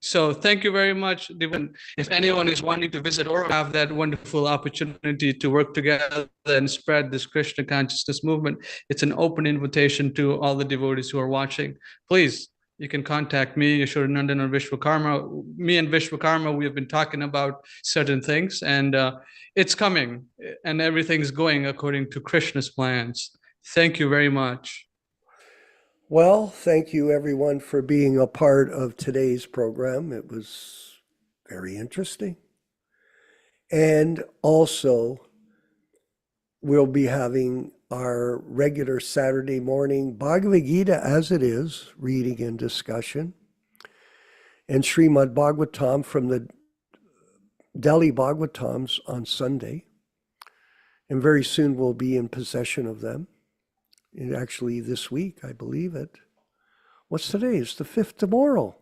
S7: So thank you very much, Divan. If anyone is wanting to visit or have that wonderful opportunity to work together and spread this Krishna consciousness movement, it's an open invitation to all the devotees who are watching. Please, you can contact me, Yashodanandan, or Vishwakarma. Me and Vishwakarma, we have been talking about certain things, and it's coming, and everything's going according to Krishna's plans. Thank you very much.
S3: Well, thank you everyone for being a part of today's program. It was very interesting. And also, we'll be having our regular Saturday morning Bhagavad Gita as it is, reading and discussion, and Srimad Bhagavatam from the Delhi Bhagavatams on Sunday. And very soon we'll be in possession of them. Actually, this week, I believe it. What's today? It's the 5th tomorrow.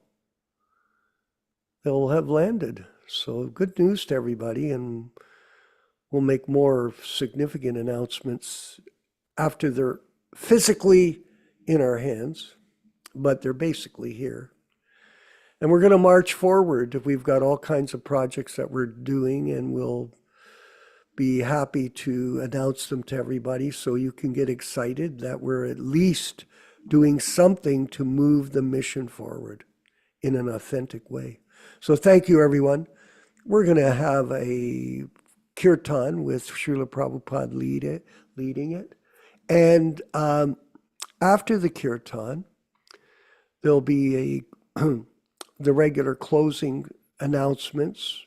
S3: They'll have landed. So good news to everybody, and we'll make more significant announcements after they're physically in our hands, but they're basically here. And we're going to march forward. We've got all kinds of projects that we're doing, and we'll be happy to announce them to everybody so you can get excited that we're at least doing something to move the mission forward in an authentic way. So thank you, everyone. We're going to have a kirtan with Srila Prabhupada leading it. And after the kirtan, there'll be the regular closing announcements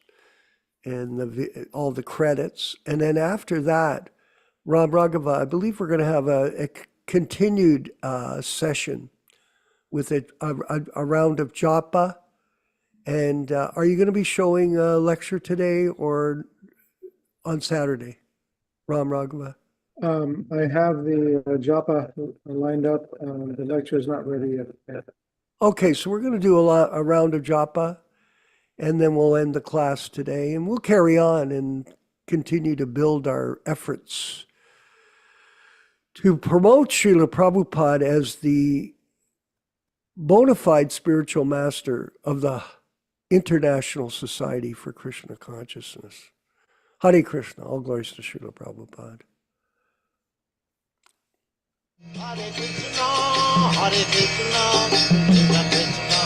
S3: and all the credits. And then after that, Ram Raghava, I believe we're going to have a continued session with a round of japa. And are you going to be showing a lecture today or on Saturday, Ram Raghava?
S5: I have the japa lined up. The lecture is not ready yet.
S3: Okay, so we're going to do a round of japa. And then we'll end the class today, and we'll carry on and continue to build our efforts to promote Srila Prabhupada as the bona fide spiritual master of the International Society for Krishna Consciousness. Hare Krishna, all glories to Srila Prabhupada.
S1: Hare Krishna, Hare Krishna, Krishna Krishna,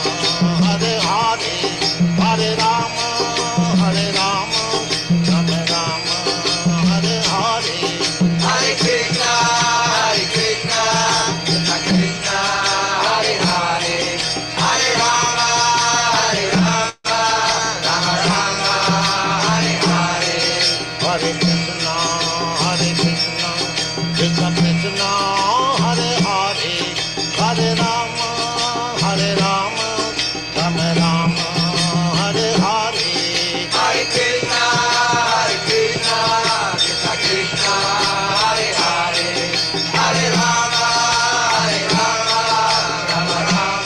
S1: Hare Hare. Hare Rama, Hare Rama, Rama Rama, Hare Hare. Hare Krishna, Hare Krishna, Krishna Krishna, Hare Hare. Hare Rama, Hare Rama, Rama Rama, Hare Hare. Hare Krishna, Hare Krishna, Krishna Krishna, Hare Hare. Hare Rama, Hare Rama, Rama Rama.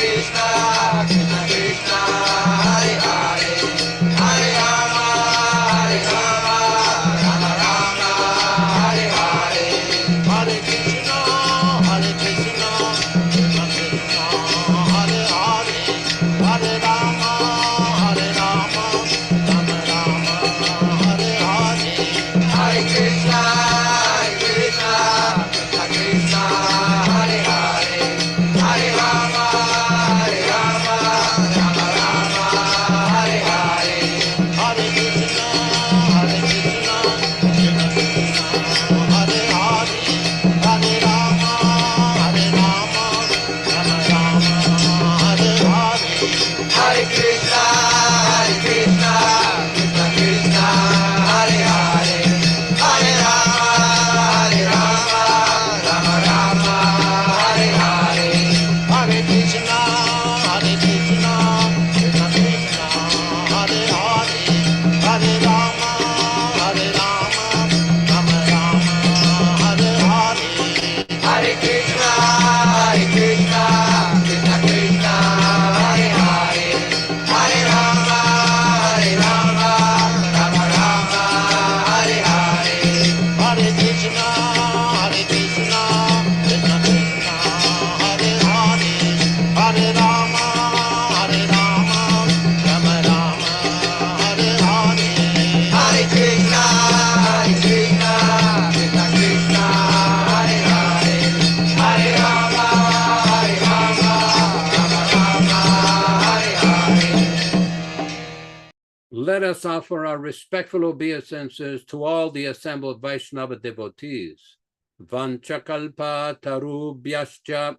S8: Krishna, Krishna Krishna, Hare Hare.
S2: let us offer our respectful obeisances to all the assembled Vaishnava devotees. Vanchakalpa tarubhyascha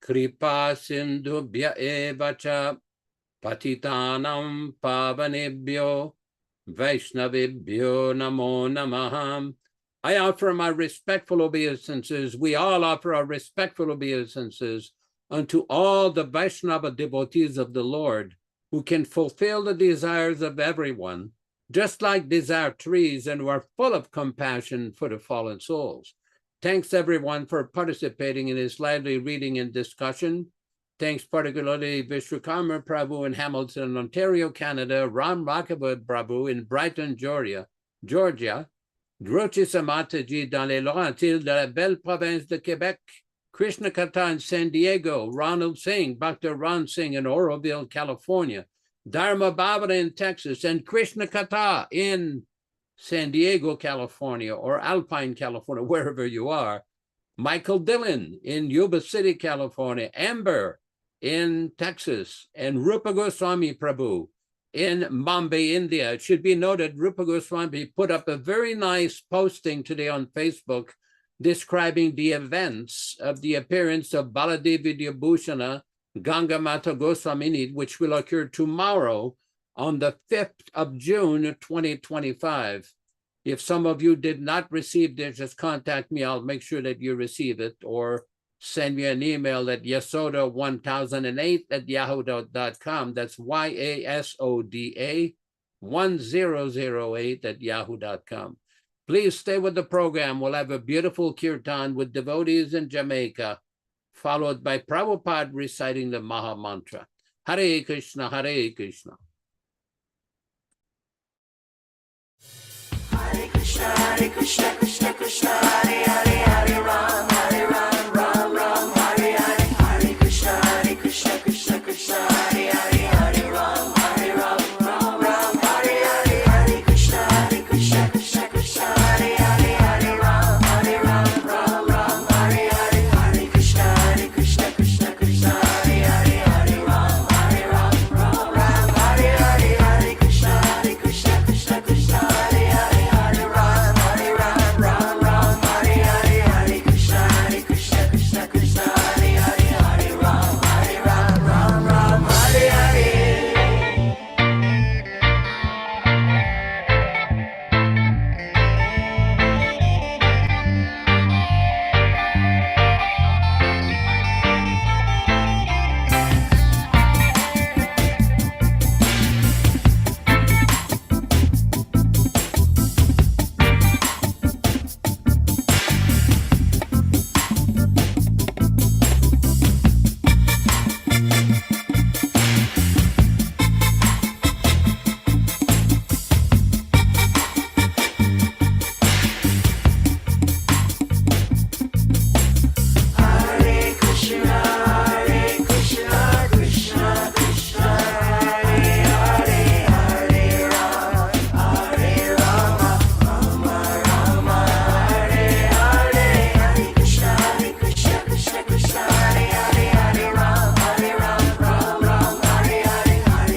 S2: kripa sindhubhya evacha patitanam pavanebhyo Vaishnavibhyo namo namaham. I offer my respectful obeisances. We all offer our respectful obeisances unto all the Vaishnava devotees of the Lord who can fulfill the desires of everyone, just like desire trees, and who are full of compassion for the fallen souls. Thanks everyone for participating in this lively reading and discussion. Thanks particularly Vishwakarma Prabhu in Hamilton, Ontario, Canada, Ram Rakavad Prabhu in Brighton, Georgia, Drochi Samataji dans les Laurentides de la belle province de Québec, Krishna Kata in San Diego, Ronald Singh, Dr. Ron Singh in Oroville, California, Dharma Bhavana in Texas, and Krishna Kata in San Diego, California, or Alpine, California, wherever you are. Michael Dillon in Yuba City, California, Amber in Texas, and Rupa Goswami Prabhu in Bombay, India. It should be noted, Rupa Goswami put up a very nice posting today on Facebook describing the events of the appearance of Baladevi Bhushana Ganga Mata Goswamini, which will occur tomorrow on the 5th of June, 2025. If some of you did not receive this, just contact me. I'll make sure that you receive it, or send me an email at yasoda1008@yahoo.com. That's YASODA 1008@yahoo.com. Please stay with the program. We'll have a beautiful kirtan with devotees in Jamaica, followed by Prabhupada reciting the Maha Mantra. Hare Krishna, Hare Krishna.
S8: Hare Krishna, Hare Krishna, Krishna Krishna, Hare Hare, Hare Ram, Ram Ram, Hare Hare. Hare Krishna, Krishna Krishna, Hare Hare, Hare Ram, Ram Ram, Hare Hare. Hare Krishna, Krishna Krishna, Hare Hare, Hare Ram, Ram Ram, Hare Hare. Hare Krishna, Krishna Krishna, Hare Hare, Hare Ram, Ram Ram, Hare Hare. Hare Krishna, Krishna Krishna, Hare Hare, Hare Ram, Ram Ram, Hare Hare. Hare Krishna, Krishna Krishna, Hare Hare, Hare Ram, Ram Ram, Hare Hare. Hare Krishna, Krishna Krishna, Hare Hare, Hare Rama, Rama Rama, Hare Hare. Hare Krishna, Krishna Krishna, Hare Hare, Hare Ram, Ram Hare Hare. Hare Krishna, Krishna Krishna, Hare Hare, Hare Ram, Ram Hare Hare. Hare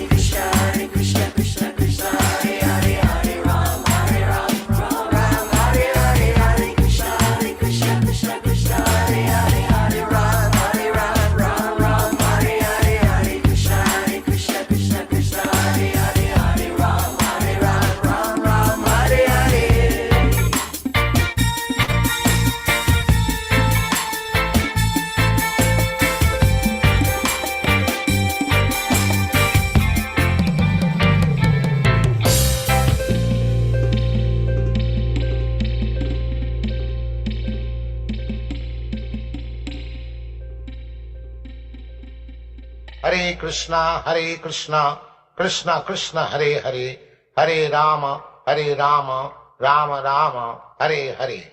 S8: Krishna, Krishna Krishna, Hare Hare, Hare Ram, Ram Hare Hare. Hare Krishna, Krishna Krishna, Hare Hare, Hare Ram, Ram Hare Hare.
S1: Hare Krishna, Krishna Krishna, Hare Hare, Hare Rama, Rama Rama, Hare Hare.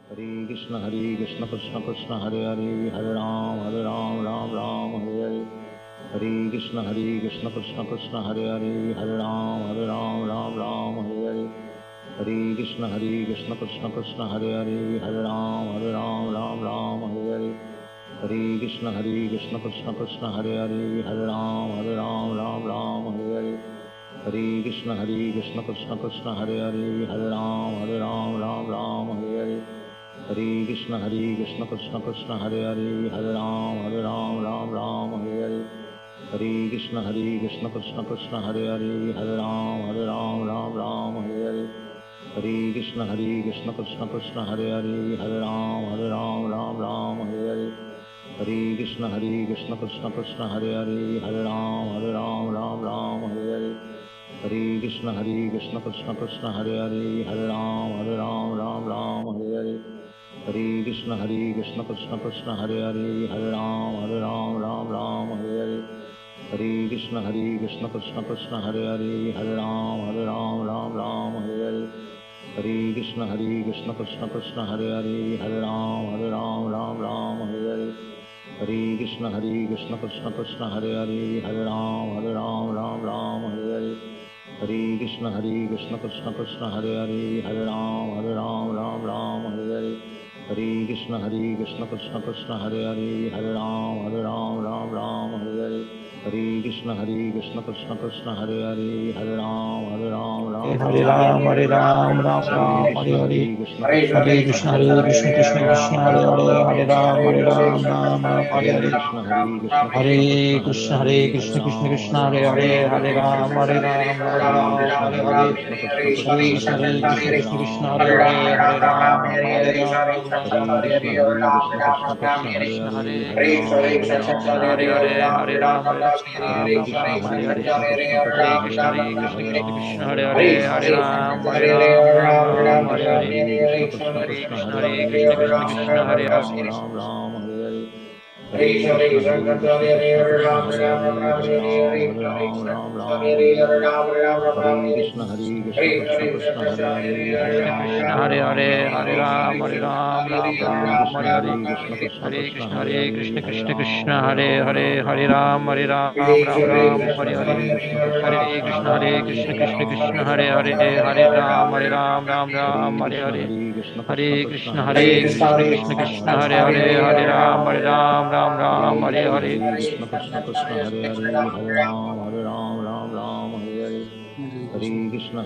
S1: Hare Krishna Krishna Krishna Hare Hare, Hare Ram, Ram Ram, Hare Hare. Hare Krishna Krishna Krishna Hare Hare, Hare Ram, Ram Hare Hare. Hare Krishna Krishna Krishna Hare Hare, Hare Ram, Ram Hare Hare. Hare Krishna Krishna Krishna Hare Hare, Hare Ram, Ram Hare Hare. Hare Krishna Krishna Krishna Hare Hare, Hare Ram, Hare Hare. Hare Krishna Krishna Krishna Hare Hare, Hare Ram, Hare Hare. Hare Krishna Krishna Krishna Hare Hare, Hare Ram, Hare Hare. Hare Krishna Krishna Krishna Hare Hare, Hare Ram, Hare Hare. Hare Krishna Krishna Krishna Hare Hare, Hare Ram, Hare Hare. Hare Krishna Krishna Krishna Hare Hare, Hare Ram, Hare Hare. Hare Krishna Krishna Krishna Hare Hare, Hare Ram, Hare Hare. Hare Krishna Krishna Krishna Hare Hare, Hare Ram, Hare Hare. Hare Krishna Krishna Krishna Hare Hare, Hare Ram, Hare Hare. Hare Krishna Krishna Krishna Hare Hare, Hare Ram, Hare Hare. Hare Krishna Krishna Krishna Hare Hare, Hare Ram, Hare Hare. Hare Krishna Krishna Krishna Hare Hare, Hare Ram, Hare Hare. Hare Krishna Krishna Krishna Hare Hare, Hare Ram,
S9: Hare Ram, Hare Ram, Ram Ram, Hare Hare. Hare Krishna Krishna Krishna, Hare Hare, Hare Ram, Hare Ram, Ram Ram, Hare Hare. Hare Krishna Krishna Krishna, Hare Hare, Hare Ram, Hare Ram, Ram Ram, Hare Hare. Hare Krishna Krishna Krishna, Hare Hare, Hare Ram, Hare Ram, Ram, Hare Hare. Hare Krishna Krishna Krishna, Hare Hare, Hare Ram, Hare Ram, Ram Ram, Hare Hare. Hare Krishna Krishna Krishna, Hare Hare, Hare Ram, Ram Ram, Hare Hare. Hare Krishna Krishna Krishna, Hare Hare.
S1: Hare Krishna Krishna Krishna Hare Hare, Hare Ram, Hare Hare. Hare Krishna Krishna Krishna Hare Hare, Hare
S9: Krishna Krishna, Hare Hare, Hare Ram, Hare Ram, Ram Ram, Hare Hare. Hare
S1: Krishna
S9: Krishna
S1: Hare Hare,
S9: Krishna
S1: Hare
S9: Krishna, Hare Hare, Hare Ram, Hare Ram, Ram Ram, Hare Hare. Hare Krishna Krishna, Hare Hare, Hare Ram, Hare Ram, Ram Ram, Hare Hare. Hare Krishna Krishna Krishna, Hare Hare, Hare Ram, Hare Ram, Ram Ram, Hare Hare.
S1: Krishna Hare Hare, Hare Ram, Hare Hare. Hare Krishna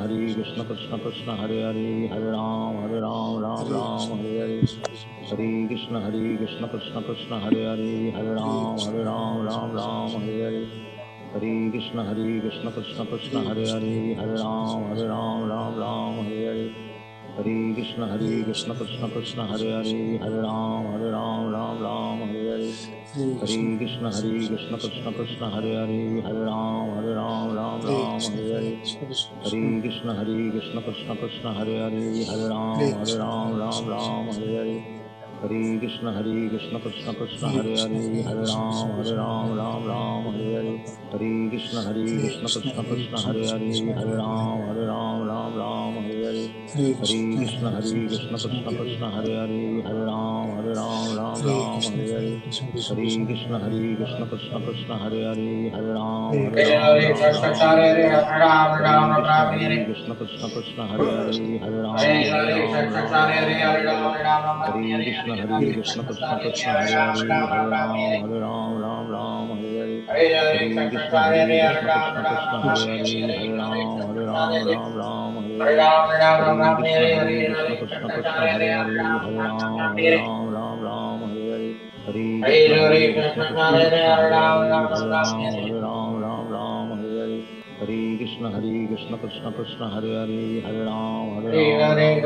S1: Krishna Krishna Hare Hare, Hare Ram, Hare Hare. Hare Krishna Krishna Krishna Hare Hare, Hare Ram, Hare Hare. Hare Krishna Krishna Krishna Hare Hare, Hare Ram, Hare Hare. Hare Krishna Krishna Krishna Hare Hare, Hare Ram, Hare Hare. Hare Krishna Krishna Krishna Hare Hare, Hare Ram, Hare Hare. Hare Krishna Krishna Krishna Hare Hare, Hare Ram, Hare Hare. Hare Krishna Krishna Krishna Hare Hare, Hare Ram, Hare Hare. Hare Krishna Krishna Krishna Hare Hare, Hare Ram, Hare Hare. Hare Krishna Krishna Krishna Hare Hare, Hare Ram, Hare Hare. Hare Krishna Krishna Krishna Hare Hare, Hare Ram, Hare Hare. Hare Krishna Krishna Krishna Hare Hare, Hare Ram, Hare Hare. Hare Krishna Krishna Krishna Hare Hare, Hare Ram, Hare Hare. Hare Krishna Krishna Krishna Hare Hare, Hare Ram, Hare Hare. Hare Krishna Krishna Krishna Hare Hare, Hare Ram, Hare Hare. Hare Krishna Krishna Krishna Hare Hare, Hare Ram, Hare Hare. Hare Krishna Krishna Krishna Hare Hare, Hare Ram, Hare Hare. Hare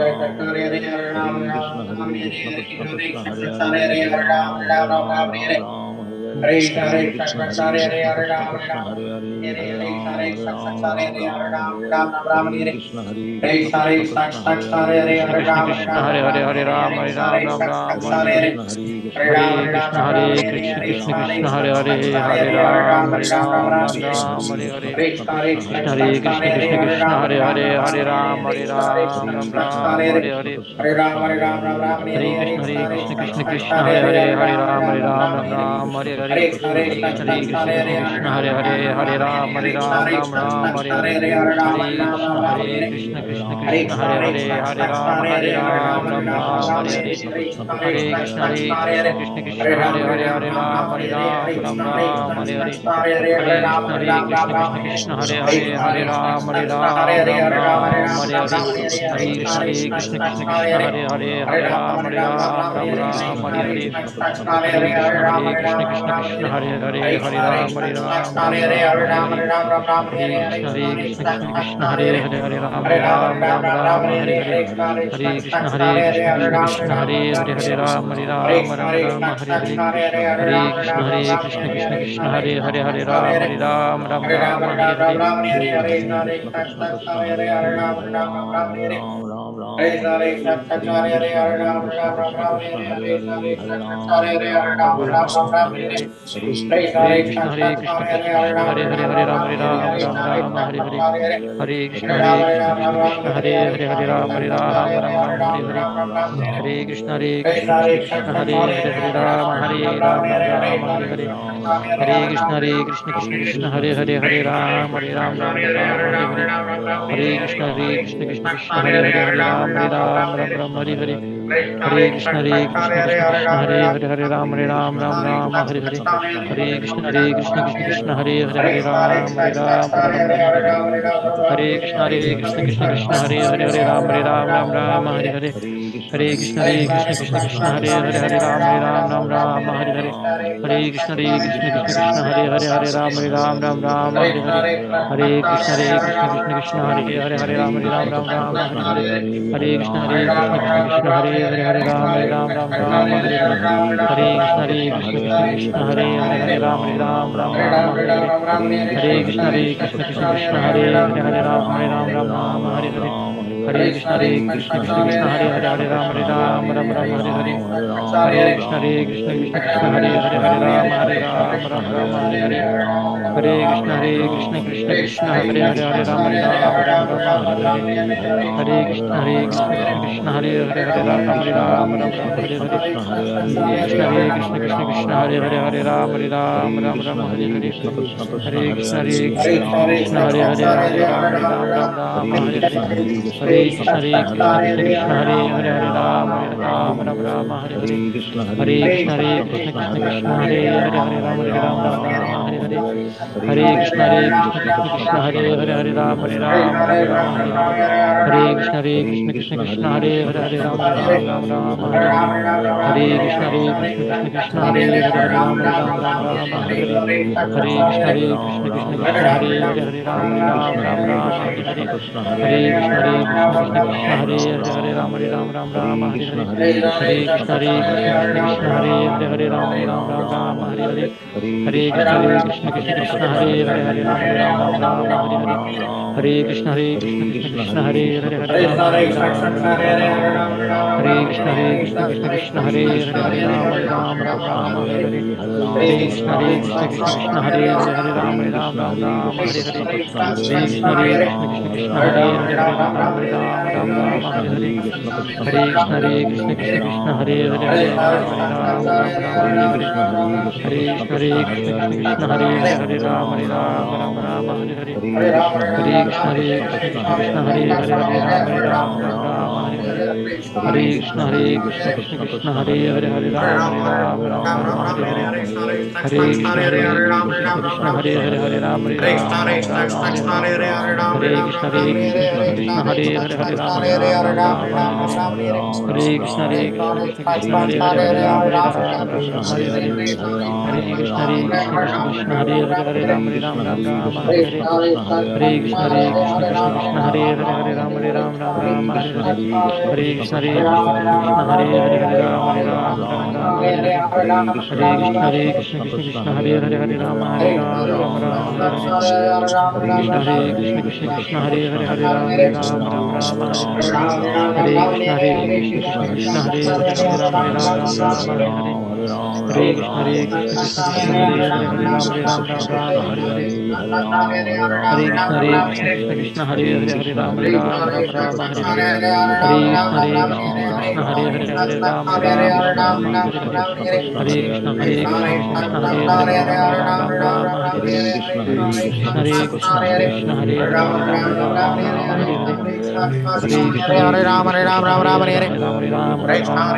S1: Krishna Krishna Krishna Hare Hare, Hare Ram, Hare Hare.
S9: Hare Krishna Hare Krishna Krishna Krishna Hare Hare Hare Ram Ram Ram Hare Krishna Hare Krishna Krishna Krishna Hare Hare Hare Ram Ram Hare Krishna Hare Krishna Hare Hare Hare Ram Ram Hare Krishna Krishna Hare Hare Ram Hare Krishna Krishna Hare Ram Hare Krishna Hare Ram Hare Krishna Hare Krishna Hare Krishna Hare Hare Hare Rama Rama Hare Hare Hare Krishna Krishna Krishna Hare Hare Hare Rama Rama Hare Hare Hare Krishna Krishna Hare Hare Hare Rama Hare Hare Hare Krishna Krishna Hare Hare Hare Rama Rama Hare Hare Hare Krishna Krishna Hare Hare Hare Rama Rama Hare Hare Hare Krishna Krishna Hare Hare Hare Rama Rama Hare Hare Hare Krishna Krishna Hare Hare Hare Rama Rama Hare Hare Hare Krishna Krishna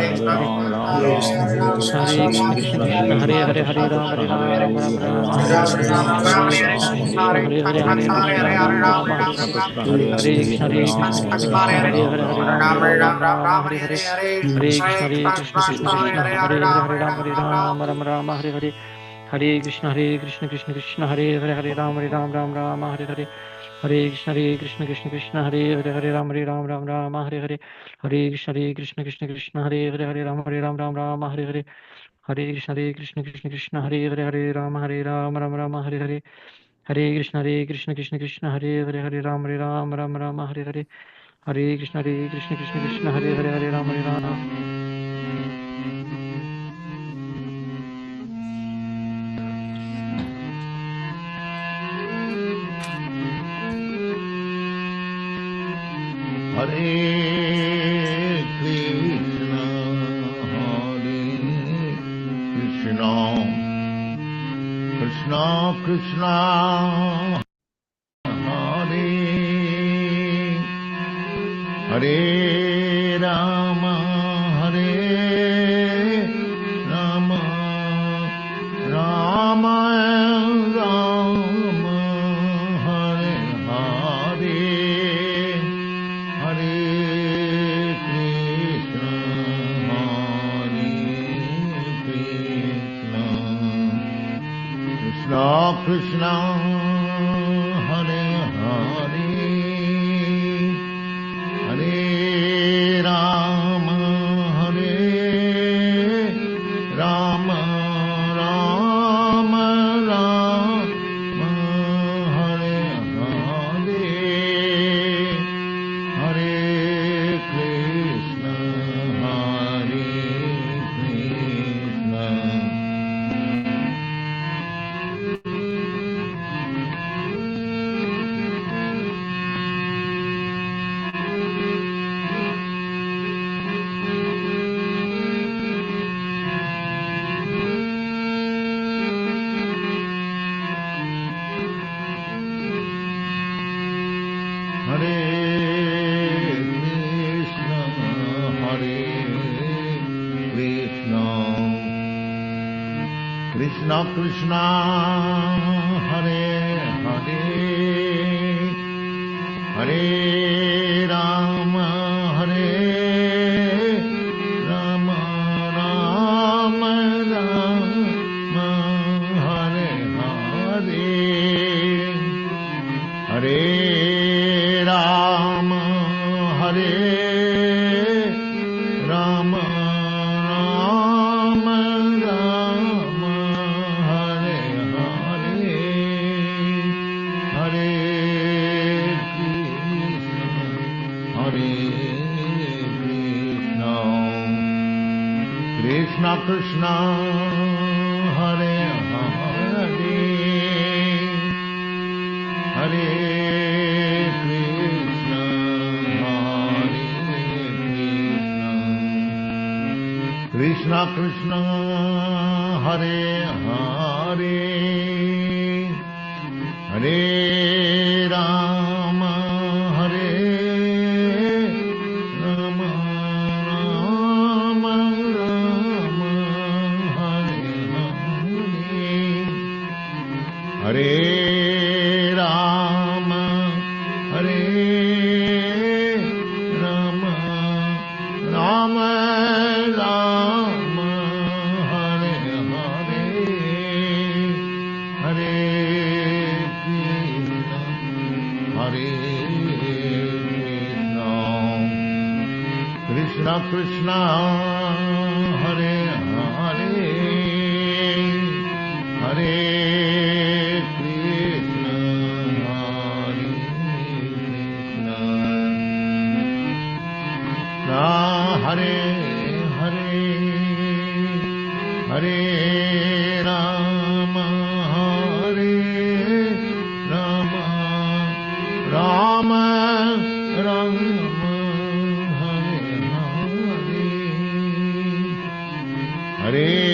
S9: Hare Hare Hare Rama Hare Hare Krishna Krishna Hare Hare Hare Rama Hare Hare Hare Krishna Krishna Hare Hare Rama Hare Krishna Hare Hare Hare Rama Rama Hare Hare Hare Krishna Hare Hare Hare Rama Rama Hare Hare Hare Krishna Krishna Hare Hare Hare Rama Rama Hare Hare Hare Krishna Hare Hare Hare Rama Rama Hare Hare Hare Krishna Krishna Hare Hare Hare Rama Rama Hare Hare Hare Krishna Krishna Hare Hare Hare Rama Rama Hare Hare Hare Krishna Krishna Hare Hare Hare Rama Rama Hare Hare Hare Krishna Krishna Hare Hare Hare Rama Rama Hare Hare Hare Krishna Krishna Hare Hare Hare Rama Rama Hare Hare Hare Krishna Krishna Hare Hare Hare Rama Rama
S1: Hare Krishna, Krishna Krishna, Hare Hare Rama, Hare Rama, Rama Rama, Hare Hare. Hare Krishna, Krishna Krishna, Hare Hare, Hare Rama, Hare Rama, Rama Rama, Hare Hare. Hare Krishna, Hare Krishna. Hare Krishna, Hare Krishna, Krishna Krishna, Hare Hare, Hare Rama, Hare Rama, Rama Rama, Hare Hare, Hare Rama, Hare Rama, Rama Rama, Hare Hare, Hare Krishna, Hare Krishna, Krishna Krishna, Hare Hare, Hare Krishna, Krishna Krishna, Hare Hare, Hare Rama, Hare Rama, Rama Rama, Hare Hare, Hare Rama, Hare Rama, Rama Rama, Hare Hare, Hare Krishna, Hare Krishna, Krishna Krishna Hare Hare Hare Krishna Hare Krishna Hare Hare Hare Rama Hare Rama Rama Rama Hare Hare